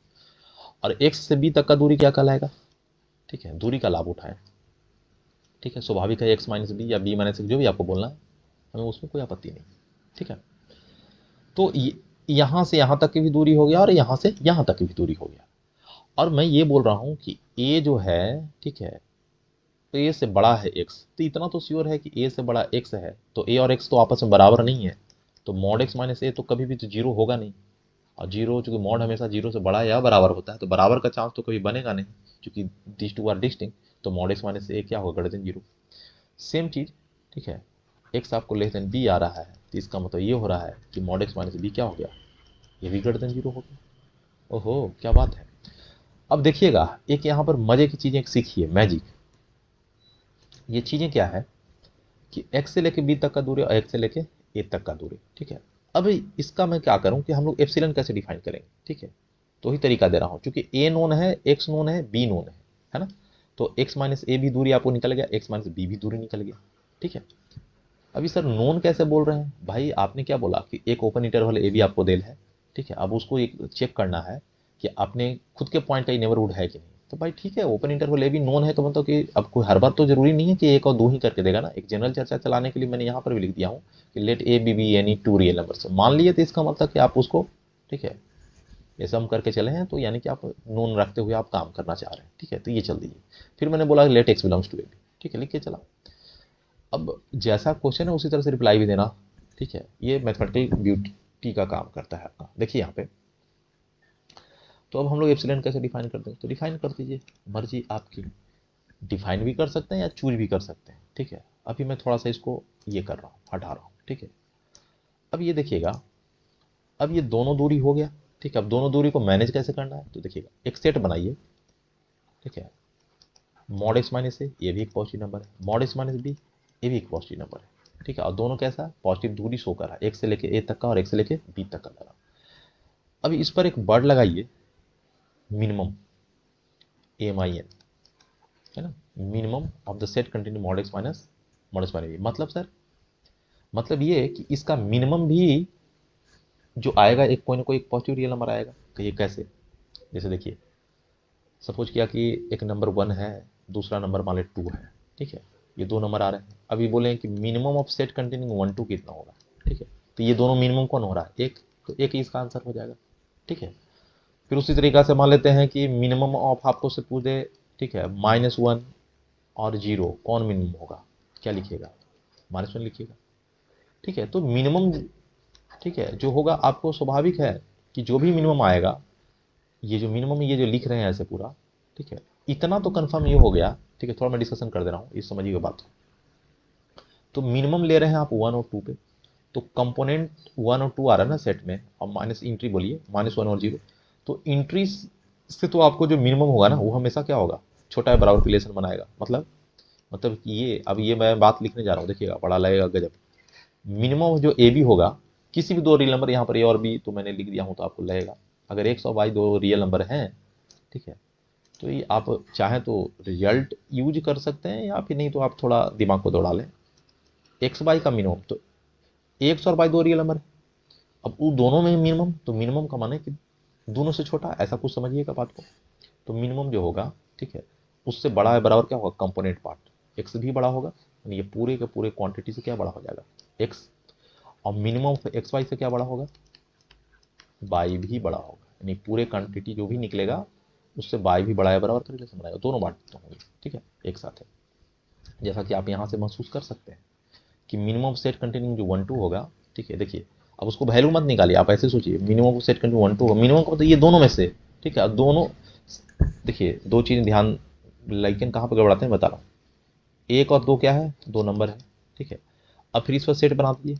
और x से b तक का दूरी क्या कहलाएगा। ठीक है, दूरी का लाभ उठाएं। ठीक है, स्वाभाविक है एक्स माइनस बी या बी माइनस जो भी आपको बोलना है, हमें उसमें कोई आपत्ति नहीं। ठीक है, तो यहाँ से यहाँ तक की भी दूरी हो गया और यहाँ से यहाँ तक की भी दूरी हो गया। और मैं ये बोल रहा हूँ कि ए जो है, ठीक है, तो ए से बड़ा है एक्स, तो इतना तो श्योर है कि ए से बड़ा एक्स है, तो ए और एक्स तो आपस में बराबर नहीं है, तो मॉड एक्स माइनस ए तो कभी भी तो जीरो होगा नहीं। और जीरो, चूंकि मॉड हमेशा जीरो से बड़ा या बराबर होता है, तो बराबर का चांस तो कभी बनेगा नहीं, क्योंकि दिस टू आर डिस्टिंक्ट। तो मॉड एक्स माइनस ए क्या होगा, ग्रेटर देन जीरो। सेम चीज, ठीक है, एक्स आपको लेस देन बी आ रहा है, तो इसका मतलब ये हो रहा है कि मॉड एक्स माइनस बी क्या हो गया, ये भी ग्रेटर देन जीरो हो गया। ओहो क्या बात है। अब देखिएगा एक यहाँ पर मजे की चीजें सीखिए, मैजिक। ये चीजें क्या है कि एक्स से लेके बी तक का दूरी और एक्स से लेके ए तक का दूरी। ठीक है, अब इसका मैं क्या करूं कि हम लोग एप्सिलॉन कैसे डिफाइन करेंगे। ठीक है, तो ही तरीका दे रहा हूं, क्योंकि ए नोन है, एक्स नोन है, बी नोन है ना। तो एक्स माइनस ए भी दूरी आपको निकल गया, एक्स माइनस बी भी दूरी निकल गया। ठीक है, अभी सर नोन कैसे बोल रहे हैं भाई, आपने क्या बोला कि एक ओपन इंटरवल ए भी आपको देल है। ठीक है, अब उसको एक चेक करना है कि आपने खुद के पॉइंट का नेबरहुड है कि नहीं। तो भाई ठीक है, ओपन इंटरवल ए भी नोन है, तो मतलब कि अब कोई हर बार तो जरूरी नहीं है कि एक और दो ही करके देगा ना। एक जनरल चर्चा चलाने के लिए मैंने यहाँ पर भी लिख दिया हूँ कि let a b any two real number मान लिए, तो इसका मतलब कि आप उसको, ठीक है, ये सम करके चले हैं, तो यानी कि आप नोन रखते हुए आप काम करना चाह रहे हैं। ठीक है, तो ये चल दीजिए। फिर मैंने बोला let x belongs to a B. ठीक है, लिख के चला। अब जैसा क्वेश्चन है उसी तरह से रिप्लाई भी देना। ठीक है, ये मैथमेटिकल ब्यूटी का काम करता है आपका। देखिए यहाँ पे, तो अब हम लोग एप्सिलॉन कैसे डिफाइन करते हैं, तो डिफाइन कर दीजिए, मर्जी आपकी। डिफाइन भी कर सकते हैं या चूज भी कर सकते हैं, ठीक है। अभी मैं थोड़ा सा इसको ये कर रहा हूँ, हटा रहा हूँ, ठीक है। अब ये देखिएगा, अब ये दोनों दूरी हो गया, ठीक है। अब दोनों दूरी को मैनेज कैसे करना है, तो देखिएगा एक सेट बनाइए, ठीक है। मॉड एक्स माइनस ए, ये भी एक पॉजिटिव नंबर है, मॉड एक्स माइनस बी, ये भी एक पॉजिटिव नंबर है, ठीक है। और दोनों कैसा पॉजिटिव दूरी शो कर रहा है, एक से लेके ए तक का और एक से लेके बी तक का लगा। अभी इस पर एक वर्ड लगाइए, मिनिमम, AMIN, है ना। Minimum of the set containing mod x minus b. मतलब सर, मतलब ये है कि इसका मिनिमम भी जो आएगा, एक कोई ना कोई एक पॉजिटिव रियल नंबर आएगा। तो ये कैसे, जैसे देखिए, सपोज किया कि एक नंबर 1 है, दूसरा नंबर मान ले 2 है, ठीक है। ये दो नंबर आ रहे हैं। अभी बोले कि मिनिमम ऑफ सेट कंटेनिंग 1 2 कितना होगा, ठीक है। तो ये दोनों मिनिमम कौन हो रहा है, एक, तो एक ही इसका आंसर हो जाएगा, ठीक है। फिर उसी तरीका से मान लेते हैं कि मिनिमम ऑफ आपको से पूछे, ठीक है, -1 और 0 कौन मिनिमम होगा, क्या लिखिएगा, -1 लिखिएगा, ठीक है। तो मिनिमम, ठीक है, जो होगा आपको स्वाभाविक है कि जो भी मिनिमम आएगा, ये जो मिनिमम ये जो लिख रहे हैं ऐसे पूरा, ठीक है, इतना तो कंफर्म ये हो गया, ठीक है। थोड़ा मैं डिस्कशन कर दे रहा हूँ, ये समझिएगा बात को। तो मिनिमम ले रहे हैं आप 1 और 2 पे, तो कंपोनेंट 1 और 2 आ रहा है ना सेट में, और माइनस इंट्री बोलिए, -1 और 0, तो इंट्री से तो आपको जो मिनिमम होगा ना, वो हमेशा क्या होगा, छोटा है बराबर रिलेशन बनाएगा। मतलब कि ये, अब ये मैं बात लिखने जा रहा हूँ, देखिएगा बड़ा लगेगा गजब। मिनिमम जो ए बी होगा, किसी भी दो रियल नंबर, यहाँ पर ए और बी तो मैंने लिख दिया हूँ तो आपको लगेगा, अगर एक्स और वाई दो रियल नंबर हैं, ठीक है, तो ये आप चाहें तो रिजल्ट यूज कर सकते हैं, या फिर नहीं तो आप थोड़ा दिमाग को दौड़ा लें। एक्स वाई का मिनिमम, तो एक्स और वाई दो रियल नंबर है, अब उन दोनों में मिनिमम, तो मिनिमम का माने कि दोनों से छोटा, ऐसा कुछ समझिएगा बात को। तो मिनिमम जो होगा, ठीक है, उससे बड़ा है बराबर क्या होगा, कंपोनेंट पार्ट एक्स भी बड़ा होगा, यानी ये पूरे के पूरे क्वांटिटी से क्या बड़ा हो जाएगा, एक्स। और मिनिमम एक्स वाई से क्या बड़ा होगा, बाई भी बड़ा होगा, यानी पूरे क्वांटिटी जो भी निकलेगा उससे बाई भी बड़ा है बराबर का रिलेशन बनाएगा, दोनों बात तो होंगी, ठीक है, एक साथ है। जैसा कि आप यहाँ से महसूस कर सकते हैं कि मिनिमम सेट कंटेनिंग जो 1 2 होगा, ठीक है, देखिए, अब उसको वैल्यू मत निकालिए, आप ऐसे सोचिए, मिनिमम सेट कंटेनिंग 1 2 होगा, मिनिमम का मतलब ये दोनों में से, ठीक है। दोनों, देखिए दो चीज़ें ध्यान, लेकिन कहाँ पर गड़बड़ाते हैं बता रहा हूँ। एक और दो क्या है, दो नंबर है, ठीक है। अब फिर इस पर सेट बना दीजिए,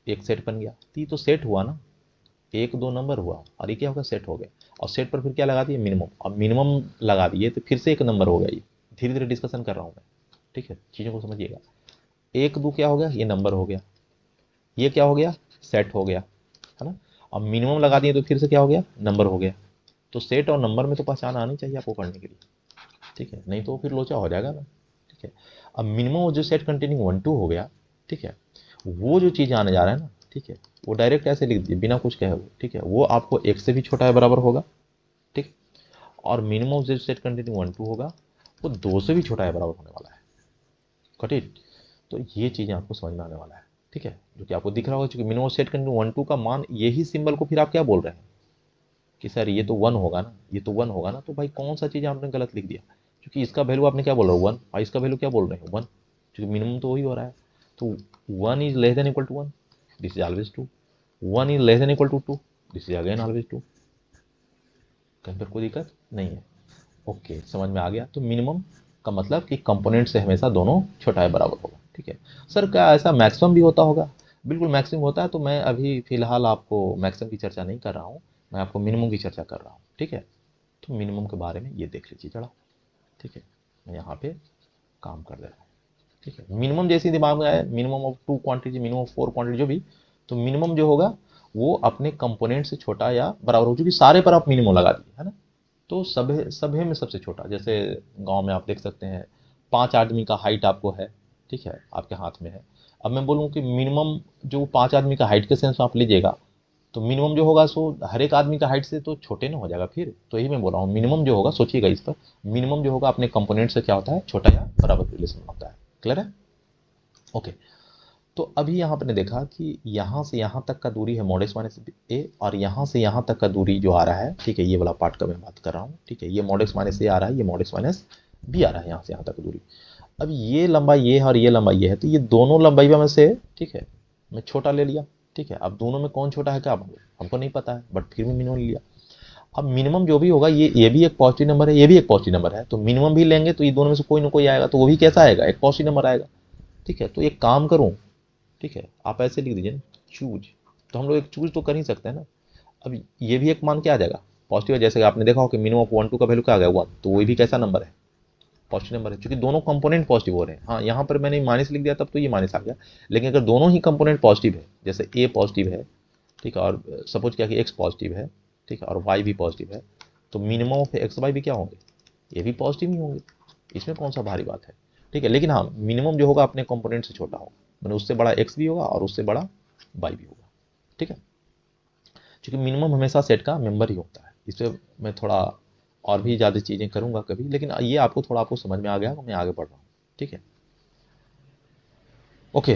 एक सेट बन गया, तो ये तो सेट हुआ ना, एक दो नंबर हुआ, और ये क्या होगा, सेट हो गया। और सेट पर फिर क्या लगा दिए, मिनिमम, अब मिनिमम लगा दिए तो फिर से एक नंबर हो गया। ये धीरे धीरे डिस्कशन कर रहा हूँ मैं, ठीक है, चीज़ों को समझिएगा। एक दो क्या हो गया, ये नंबर हो गया, ये क्या हो गया, सेट हो गया, है ना। अब मिनिमम लगा दिए तो फिर से क्या हो गया, नंबर हो गया। तो सेट और नंबर में तो पहचान आनी चाहिए आपको पढ़ने के लिए, ठीक है, नहीं तो फिर लोचा हो जाएगा ना, ठीक है। अब मिनिमम जो सेट कंटेनिंग 1 2 हो गया, ठीक है, वो जो चीज़ आने जा रहा है ना, ठीक है, वो डायरेक्ट ऐसे लिख दिए बिना कुछ कहे हुए, ठीक है, वो आपको एक से भी छोटा है बराबर होगा, ठीक। और मिनिमम जो सेट कंटेनिंग 1 2 होगा, वो दो से भी छोटा है बराबर होने वाला है, करेक्ट। तो ये चीज़ें आपको समझ में आने वाला है, ठीक है, जो कि आपको दिख रहा होगा, क्योंकि मिनिमम सेट कंटेनिंग 1 2 का मान, यही सिंबल को फिर आप क्या बोल रहे हैं कि सर ये तो 1 होगा ना, ये तो 1 होगा ना, तो भाई कौन सा चीज़ आपने गलत लिख दिया, क्योंकि इसका वैल्यू आपने क्या बोल रहे हो, 1, और इसका वैल्यू क्या बोल रहे हैं, 1, क्योंकि मिनिमम तो वही हो रहा है। तो 1 is less than equal to 1, this is always 2, 1 is less than equal to 2, this is again always 2, कहीं पर कोई दिक्कत नहीं है, ओके, समझ में आ गया। तो मिनिमम का मतलब कि कंपोनेंट से हमेशा दोनों छोटा है बराबर होगा, ठीक है। सर क्या ऐसा मैक्सिमम भी होता होगा, बिल्कुल मैक्सिमम होता है, तो मैं अभी फिलहाल आपको मैक्सिमम की चर्चा नहीं कर रहा हूँ, मैं आपको मिनिमम की चर्चा कर रहा हूँ, ठीक है। तो मिनिमम के बारे में ये देख लीजिए जरा, ठीक है, मैं यहाँ पे काम कर दे रहा हूँ, ठीक है। मिनिमम जैसे दिमाग में आए, minimum of 2 quantity, minimum of 4 quantity, जो भी, तो मिनिमम जो होगा वो अपने कंपोनेंट से छोटा या बराबर हो, चूंकि सारे पर आप मिनिमम लगा दिए, है ना। तो सभे सभे में सबसे छोटा, जैसे गांव में आप देख सकते हैं 5 आदमी का हाइट आपको है, ठीक है, आपके हाथ में है। अब मैं बोलूँ कि मिनिमम जो 5 आदमी का हाइट के सेंस में आप लीजिएगा, तो मिनिमम जो होगा सो हर एक आदमी का हाइट से तो छोटे ना हो जाएगा फिर, तो यही मैं बोल रहा हूँ, मिनिमम जो होगा, सोचिएगा इस पर, मिनिमम जो होगा अपने कंपोनेंट से क्या होता है, छोटा या बराबर रिलेशन होता है, क्लियर है, ओके। तो अभी यहाँ पर ने देखा कि यहाँ से यहाँ तक का दूरी है मॉड माइनस ए, और यहाँ से यहाँ तक का दूरी जो आ रहा है, ठीक है, ये वाला पार्ट का मैं बात कर रहा हूँ, ठीक है, ये मॉड माइनस ए आ रहा है, ये मॉड माइनस बी आ रहा है, यहाँ से यहाँ तक की दूरी। अब ये लंबाई ये है और ये लंबाई ये है, तो ये दोनों लंबाई में से, ठीक है, मैं छोटा ले लिया, ठीक है। अब दोनों में कौन छोटा है क्या मालूम, हमको नहीं पता है, बट फिर भी मैंने लिया। अब मिनिमम जो भी होगा, ये भी एक पॉजिटिव नंबर है, ये भी एक पॉजिटिव नंबर है, तो मिनिमम भी लेंगे तो ये दोनों में से कोई ना कोई आएगा, तो वो भी कैसा आएगा, एक पॉजिटिव नंबर आएगा। ठीक है, तो एक काम करूँ, ठीक है, आप ऐसे लिख दीजिए ना, चूज। तो हम लोग एक चूज तो कर ही सकते हैं ना। अब ये भी एक मान क्या आ जाएगा, पॉजिटिव है। जैसे कि आपने देखा हो कि मिनिमम ऑफ 1 2 का वैल्यू क्या आ गया, 1, तो वो भी कैसा नंबर है, पॉजिटिव नंबर है, क्योंकि दोनों कंपोनेंट पॉजिटिव हो रहे हैं। हाँ, यहाँ पर मैंने माइनस लिख दिया तब तो ये माइनस आ गया, लेकिन अगर दोनों ही कंपोनेंट पॉजिटिव है, जैसे ए पॉजिटिव है, ठीक है, और सपोज क्या कि एक्स पॉजिटिव है, ठीक है, और वाई भी पॉजिटिव है, तो मिनिमम ऑफ एक्स वाई भी क्या होंगे, ये भी पॉजिटिव ही होंगे। इसमें कौन सा भारी बात है। ठीक है, लेकिन हाँ, मिनिमम जो होगा अपने कंपोनेंट से छोटा होगा, मैंने उससे बड़ा एक्स भी होगा और उससे बड़ा वाई भी होगा। ठीक है, क्योंकि मिनिमम हमेशा सेट का मेंबर ही होता है। इस पर मैं थोड़ा और भी ज़्यादा चीज़ें करूँगा कभी, लेकिन ये आपको थोड़ा आपको समझ में आ गया, मैं आगे बढ़ रहा हूँ। ठीक है, ओके।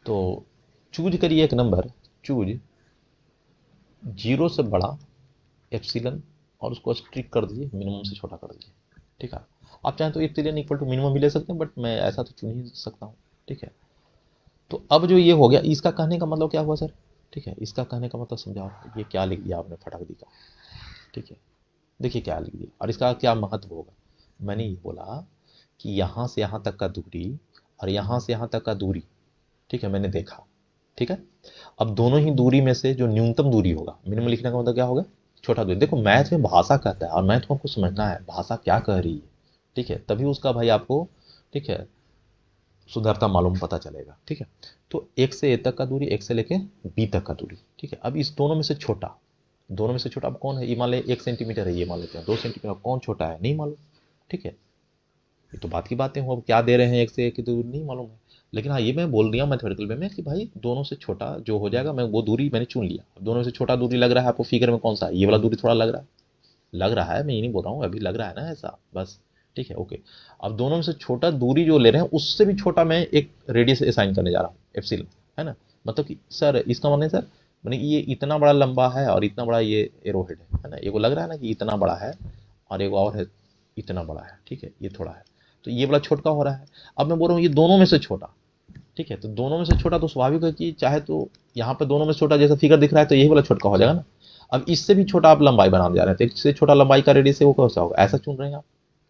तो चूज करिए एक नंबर, चूज 0 से बड़ा एप्सिलन, और उसको स्ट्रिक कर दीजिए, मिनिमम से छोटा कर दीजिए। ठीक है, आप चाहें तो एप्सिलन इक्वल टू मिनिमम भी ले सकते हैं, बट मैं ऐसा तो चुन ही सकता हूँ। ठीक है, तो अब जो ये हो गया, इसका कहने का मतलब क्या हुआ सर। ठीक है, इसका कहने का मतलब समझाओ, ये क्या लिख दिया आपने फटाक दी का। ठीक है, देखिए क्या लिख दिया, और इसका क्या महत्व होगा। मैंने ये बोला कि यहाँ से यहाँ तक का दूरी और यहाँ से यहाँ तक का दूरी, ठीक है, मैंने देखा। ठीक है, अब दोनों ही दूरी में से जो न्यूनतम दूरी होगा, मिनिमम लिखने का मतलब क्या होगा, छोटा दूरी। देखो मैथ में भाषा कहता है, और मैथ को आपको समझना है भाषा क्या कह रही है। ठीक है, तभी उसका भाई आपको, ठीक है, सुधरता मालूम पता चलेगा। ठीक है, तो एक से ए तक का दूरी, एक से लेके बी तक का दूरी। ठीक है, अब इस दोनों में से छोटा, दोनों में से छोटा अब कौन है, ये मान ले 1 सेंटीमीटर है, ये मान लेते हैं 2 सेंटीमीटर, कौन छोटा है नहीं मालूम। ठीक है, ये तो बात की बातें हो, अब क्या दे रहे हैं एक से एक की दूरी नहीं मालूम है। लेकिन हाँ, ये मैं बोल दिया मैथमेटिकल वे में कि भाई दोनों से छोटा जो हो जाएगा, मैं वो दूरी मैंने चुन लिया। अब दोनों से छोटा दूरी लग रहा है आपको फिगर में कौन सा है, ये वाला दूरी थोड़ा लग रहा है, लग रहा है, मैं ये नहीं बोल रहा हूँ, अभी लग रहा है ना ऐसा बस। ठीक है, ओके। अब दोनों में से छोटा दूरी जो ले रहे हैं, उससे भी छोटा मैं एक रेडियस असाइन करने जा रहा हूँ, एप्सिलॉन, है ना। मतलब कि सर इसका मतलब सर, मैंने ये इतना बड़ा लंबा है और इतना बड़ा ये एरोहेड है ना, ये को लग रहा है ना कि इतना बड़ा है, और एक और है इतना बड़ा है। ठीक है, ये थोड़ा है, तो ये बड़ा छोटा हो रहा है। अब मैं बोल रहा हूँ ये दोनों में से छोटा। ठीक है, तो दोनों में से छोटा तो स्वाभाविक है कि चाहे तो यहाँ पे दोनों में से छोटा जैसा फिगर दिख रहा है, तो यही वाला छोटा हो जाएगा ना। अब इससे भी छोटा आप लंबाई बनाने जा रहे हैं, तो इससे छोटा लंबाई का रेडियस है वो कैसा होगा, ऐसा चुन रहे हैं आप।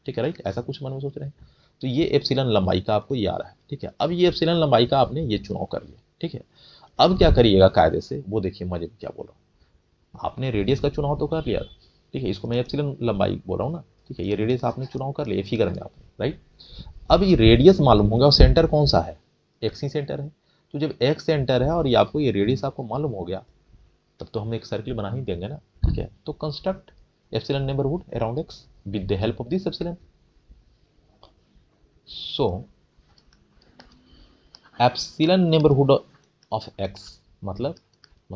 ठीक है, राइट, ऐसा कुछ मन में सोच रहे हैं। तो ये एप्सिलॉन लंबाई का आपको ये आ रहा है। ठीक है, अब ये एप्सिलॉन लंबाई का आपने ये चुनाव कर लिया। ठीक है, अब क्या करिएगा कायदे से, वो देखिए मजे में क्या बोल रहा हूँ। आपने रेडियस का चुनाव तो कर लिया, ठीक है, इसको मैं एप्सिलॉन लंबाई बोल रहा हूँ ना। ठीक है, ये रेडियस आपने चुनाव कर लिया फिगर में आपने, राइट। अब ये रेडियस मालूम होगा और सेंटर कौन सा है, एक्स ही सेंटर है। तो जब एक्स सेंटर है और ये आपको ये रेडियस आपको मालूम हो गया, तब तो हम एक सर्किल बना ही देंगे ना। ठीक है, तो construct epsilon neighbourhood around x with the help of this epsilon. So epsilon neighbourhood of x, मतलब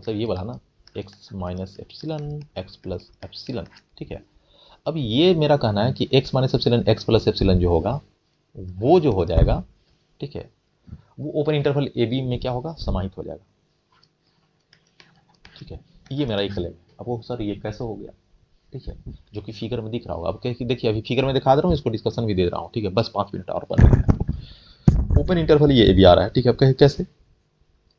ये बोला ना, x minus epsilon, X plus epsilon. ठीक है, अब ये मेरा कहना है कि x minus epsilon, X plus epsilon जो होगा, वो जो हो जाएगा, ठीक है, वो ओपन इंटरवल ए बी में क्या होगा, समाहित हो जाएगा। ठीक है, ये मेरा एक क्लेम है। अब वो सर ये कैसे हो गया, ठीक है, जो कि फिगर में दिख रहा होगा। अब देखिए अभी फिगर में दिखा दे रहा हूँ, इसको डिस्कशन भी दे रहा हूँ। ठीक है, बस 5 मिनट और बन रहे हैं। ओपन इंटरवल ये भी आ रहा है। ठीक है, अब कैसे,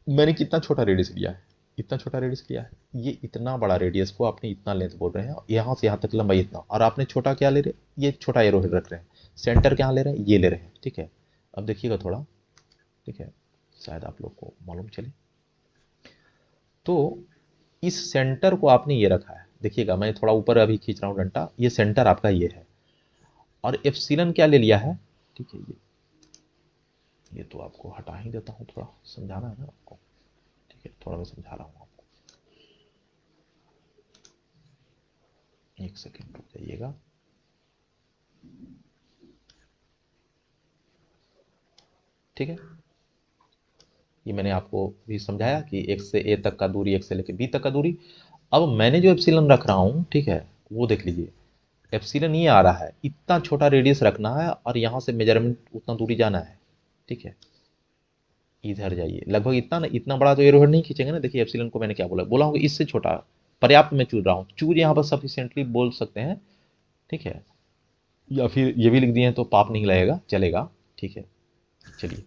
मैंने कितना छोटा रेडियस लिया है, इतना छोटा रेडियस लिया है, ये इतना बड़ा रेडियस को आपने इतना लेंथ बोल रहे हैं, यहाँ से यहाँ तक लंबाई इतना, और आपने छोटा क्या ले रहे हैं, ये छोटा एरो रख रहे हैं। सेंटर क्या ले रहे हैं, ये ले रहे हैं। ठीक है, अब देखिएगा थोड़ा, ठीक है, शायद आप लोग को मालूम चले। तो इस सेंटर को आपने ये रखा है, देखिएगा मैं थोड़ा ऊपर अभी खींच रहा हूँ डंटा, ये सेंटर आपका ये है, और एप्सिलॉन क्या ले लिया है। ठीक है, ये तो आपको हटा ही देता हूँ, थोड़ा समझाना है ना आपको। ठीक है, थोड़ा मैं समझा रहा हूँ आपको, एक सेकेंड रुक जाइएगा। ठीक है, ये मैंने आपको भी समझाया कि एक से ए तक का दूरी, एक से लेके बी तक का दूरी। अब मैंने जो एप्सिलॉन रख रहा हूँ, ठीक है, वो देख लीजिए, एप्सिलॉन ये आ रहा है, इतना छोटा रेडियस रखना है और यहाँ से मेजरमेंट उतना दूरी जाना है। ठीक है, इधर जाइए, लगभग इतना ना, इतना बड़ा तो एरोहेड नहीं खींचेंगे ना। देखिए एप्सिलॉन को मैंने क्या बोला, बोला हूँ इससे छोटा पर्याप्त मैं चूज रहा हूँ, चूज यहाँ पर सफिशिएंटली बोल सकते हैं। ठीक है, या फिर ये भी लिख दिए तो पाप नहीं लगेगा, चलेगा। ठीक है, चलिए,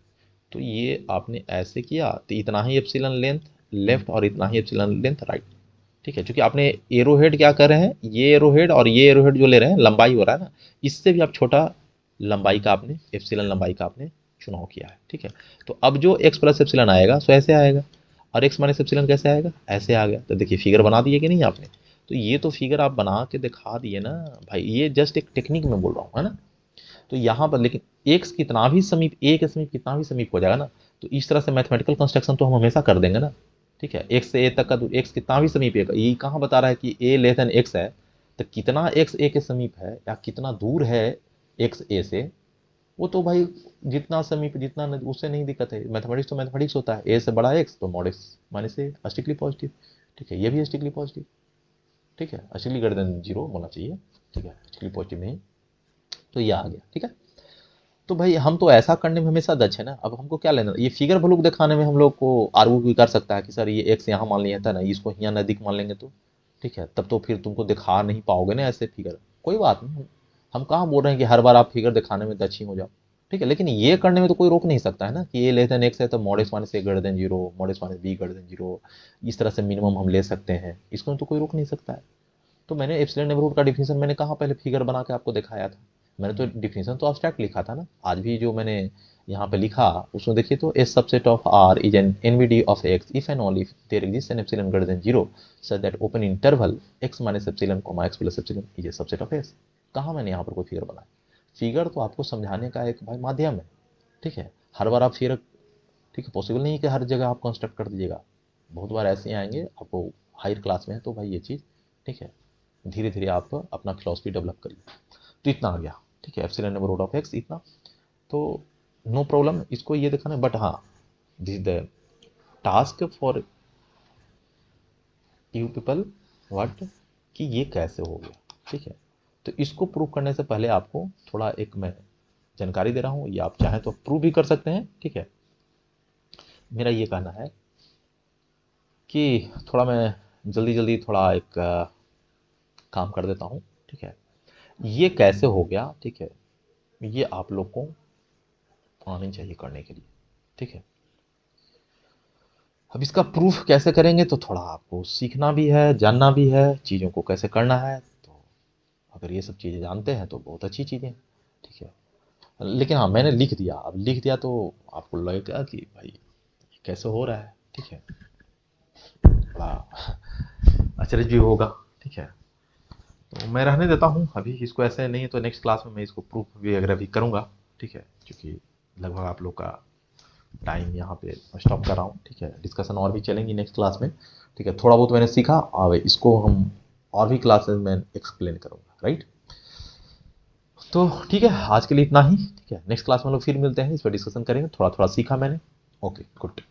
तो ये आपने ऐसे किया, तो इतना ही एप्सिलॉन लेंथ लेफ्ट और इतना ही एप्सिलॉन लेंथ राइट। ठीक है, क्योंकि आपने एरो हेड क्या कर रहे हैं, ये एरो हेड और ये एरो हेड जो ले रहे हैं लंबाई हो रहा है ना, इससे भी आप छोटा लंबाई का आपने एप्सिलॉन लंबाई का आपने चुनाव किया है। ठीक है, तो अब जो एक्स प्लस एप्सिलॉन आएगा सो ऐसे आएगा, और एक्स माइनस एप्सिलॉन कैसे आएगा, ऐसे आ गया। तो देखिए फिगर बना दिए कि नहीं आपने, तो ये तो फिगर आप बना के दिखा दिए ना भाई, ये जस्ट एक टेक्निक में बोल रहा हूँ, है ना। तो यहाँ पर लेकिन एक्स कितना भी समीप, ए के समीप कितना भी समीप हो जाएगा ना, तो इस तरह से मैथमेटिकल कंस्ट्रक्शन तो हम हमेशा कर देंगे ना। ठीक है, एक्स से ए तक का दूर, एक्स कितना भी समीप है, ये कहाँ बता रहा है कि ए लेस देन एक्स है, तो कितना एक्स ए के समीप है या कितना दूर है एक्स ए से, वो तो भाई जितना समीप जितना उससे नहीं दिक्कत है। मैथमेटिक्स तो मैथमेटिक्स होता है, ए से बड़ा एक्स तो मॉड एक्स माइनस ए, स्ट्रिक्टली पॉजिटिव। ठीक है, ये भी स्ट्रिक्टली पॉजिटिव। ठीक है, स्ट्रिक्टली ग्रेटर देन जीरो होना चाहिए। ठीक है, स्ट्रिक्टली पॉजिटिव नहीं, तो ये आ गया। ठीक है, तो भाई हम तो ऐसा करने में हमेशा दक्ष है ना। अब हमको क्या लेना, ये फिगर भलुक दिखाने में हम लोग को आर्गू भी कर सकता है कि सर ये एक्स यहाँ मान लिया था ना, इसको यहाँ नज़दीक मान लेंगे तो ठीक है, तब तो फिर तुमको दिखा नहीं पाओगे ना ऐसे फिगर। कोई बात नहीं, हम कहाँ बोल रहे हैं कि हर बार आप फिगर दिखाने में दक्ष ही हो जाओ। ठीक है, लेकिन ये करने में तो कोई रोक नहीं सकता है ना कि ये लेस देन एक्स है तो mod x minus A greater than zero, mod x minus be greater than zero, इस तरह से मिनिमम हम ले सकते हैं, इसको तो कोई रोक नहीं सकता है। तो मैंने एप्सिलॉन नेबरहुड का डिफिनीशन मैंने कहाँ पहले फिगर बना के आपको दिखाया था, मैंने तो डिफिनीशन तो एब्स्ट्रैक्ट लिखा था ना। आज भी जो मैंने यहाँ पे लिखा उसमें देखिए, तो A subset of R is an NVD of X if and only if there exist an epsilon greater than zero such that open interval x minus epsilon comma x plus epsilon is a subset of X. कहाँ मैंने यहाँ पर कोई figure बनाया, figure तो आपको समझाने का एक भाई माध्यम है। ठीक है, हर बार आप फिर, ठीक है, पॉसिबल नहीं है कि हर जगह आप कंस्ट्रक्ट कर दीजिएगा, बहुत बार ऐसे आएंगे आपको हायर क्लास में है तो भाई ये चीज़। ठीक है, धीरे धीरे आप अपना फिलोसफी डेवलप करिए। तो इतना आ गया। ठीक है, epsilon number root of x इतना, तो नो प्रॉब्लम इसको ये दिखाना, बट हाँ this the task for you people what, कि ये कैसे हो गया। ठीक है, तो इसको प्रूव करने से पहले आपको थोड़ा एक मैं जानकारी दे रहा हूँ, ये आप चाहें तो प्रूव भी कर सकते हैं। ठीक है, मेरा ये कहना है कि थोड़ा मैं जल्दी जल्दी थोड़ा एक काम कर देता हूँ। ठीक है, ये कैसे हो गया, ठीक है, ये आप लोग को आनी चाहिए करने के लिए। ठीक है, अब इसका प्रूफ कैसे करेंगे, तो थोड़ा आपको सीखना भी है, जानना भी है चीज़ों को कैसे करना है। तो अगर ये सब चीज़ें जानते हैं तो बहुत अच्छी चीज़ें। ठीक है, लेकिन हाँ मैंने लिख दिया, अब लिख दिया तो आपको लगेगा कि भाई ये कैसे हो रहा है। ठीक है, बड़ा अचरज भी होगा। ठीक है, तो मैं रहने देता हूँ अभी इसको ऐसे, नहीं तो नेक्स्ट क्लास में मैं इसको प्रूफ भी वगैरह भी करूँगा। ठीक है, क्योंकि लगभग आप लोग का टाइम यहाँ पे स्टॉप कर रहा हूँ। ठीक है, डिस्कशन और भी चलेंगी नेक्स्ट क्लास में। ठीक है, थोड़ा बहुत मैंने सीखा, अब इसको हम और भी क्लासेस में एक्सप्लेन करूँगा, राइट। तो ठीक है, आज के लिए इतना ही। ठीक है, नेक्स्ट क्लास में हम लोग फिर मिलते हैं, इस पर डिस्कशन करेंगे, थोड़ा थोड़ा सीखा मैंने। Okay good.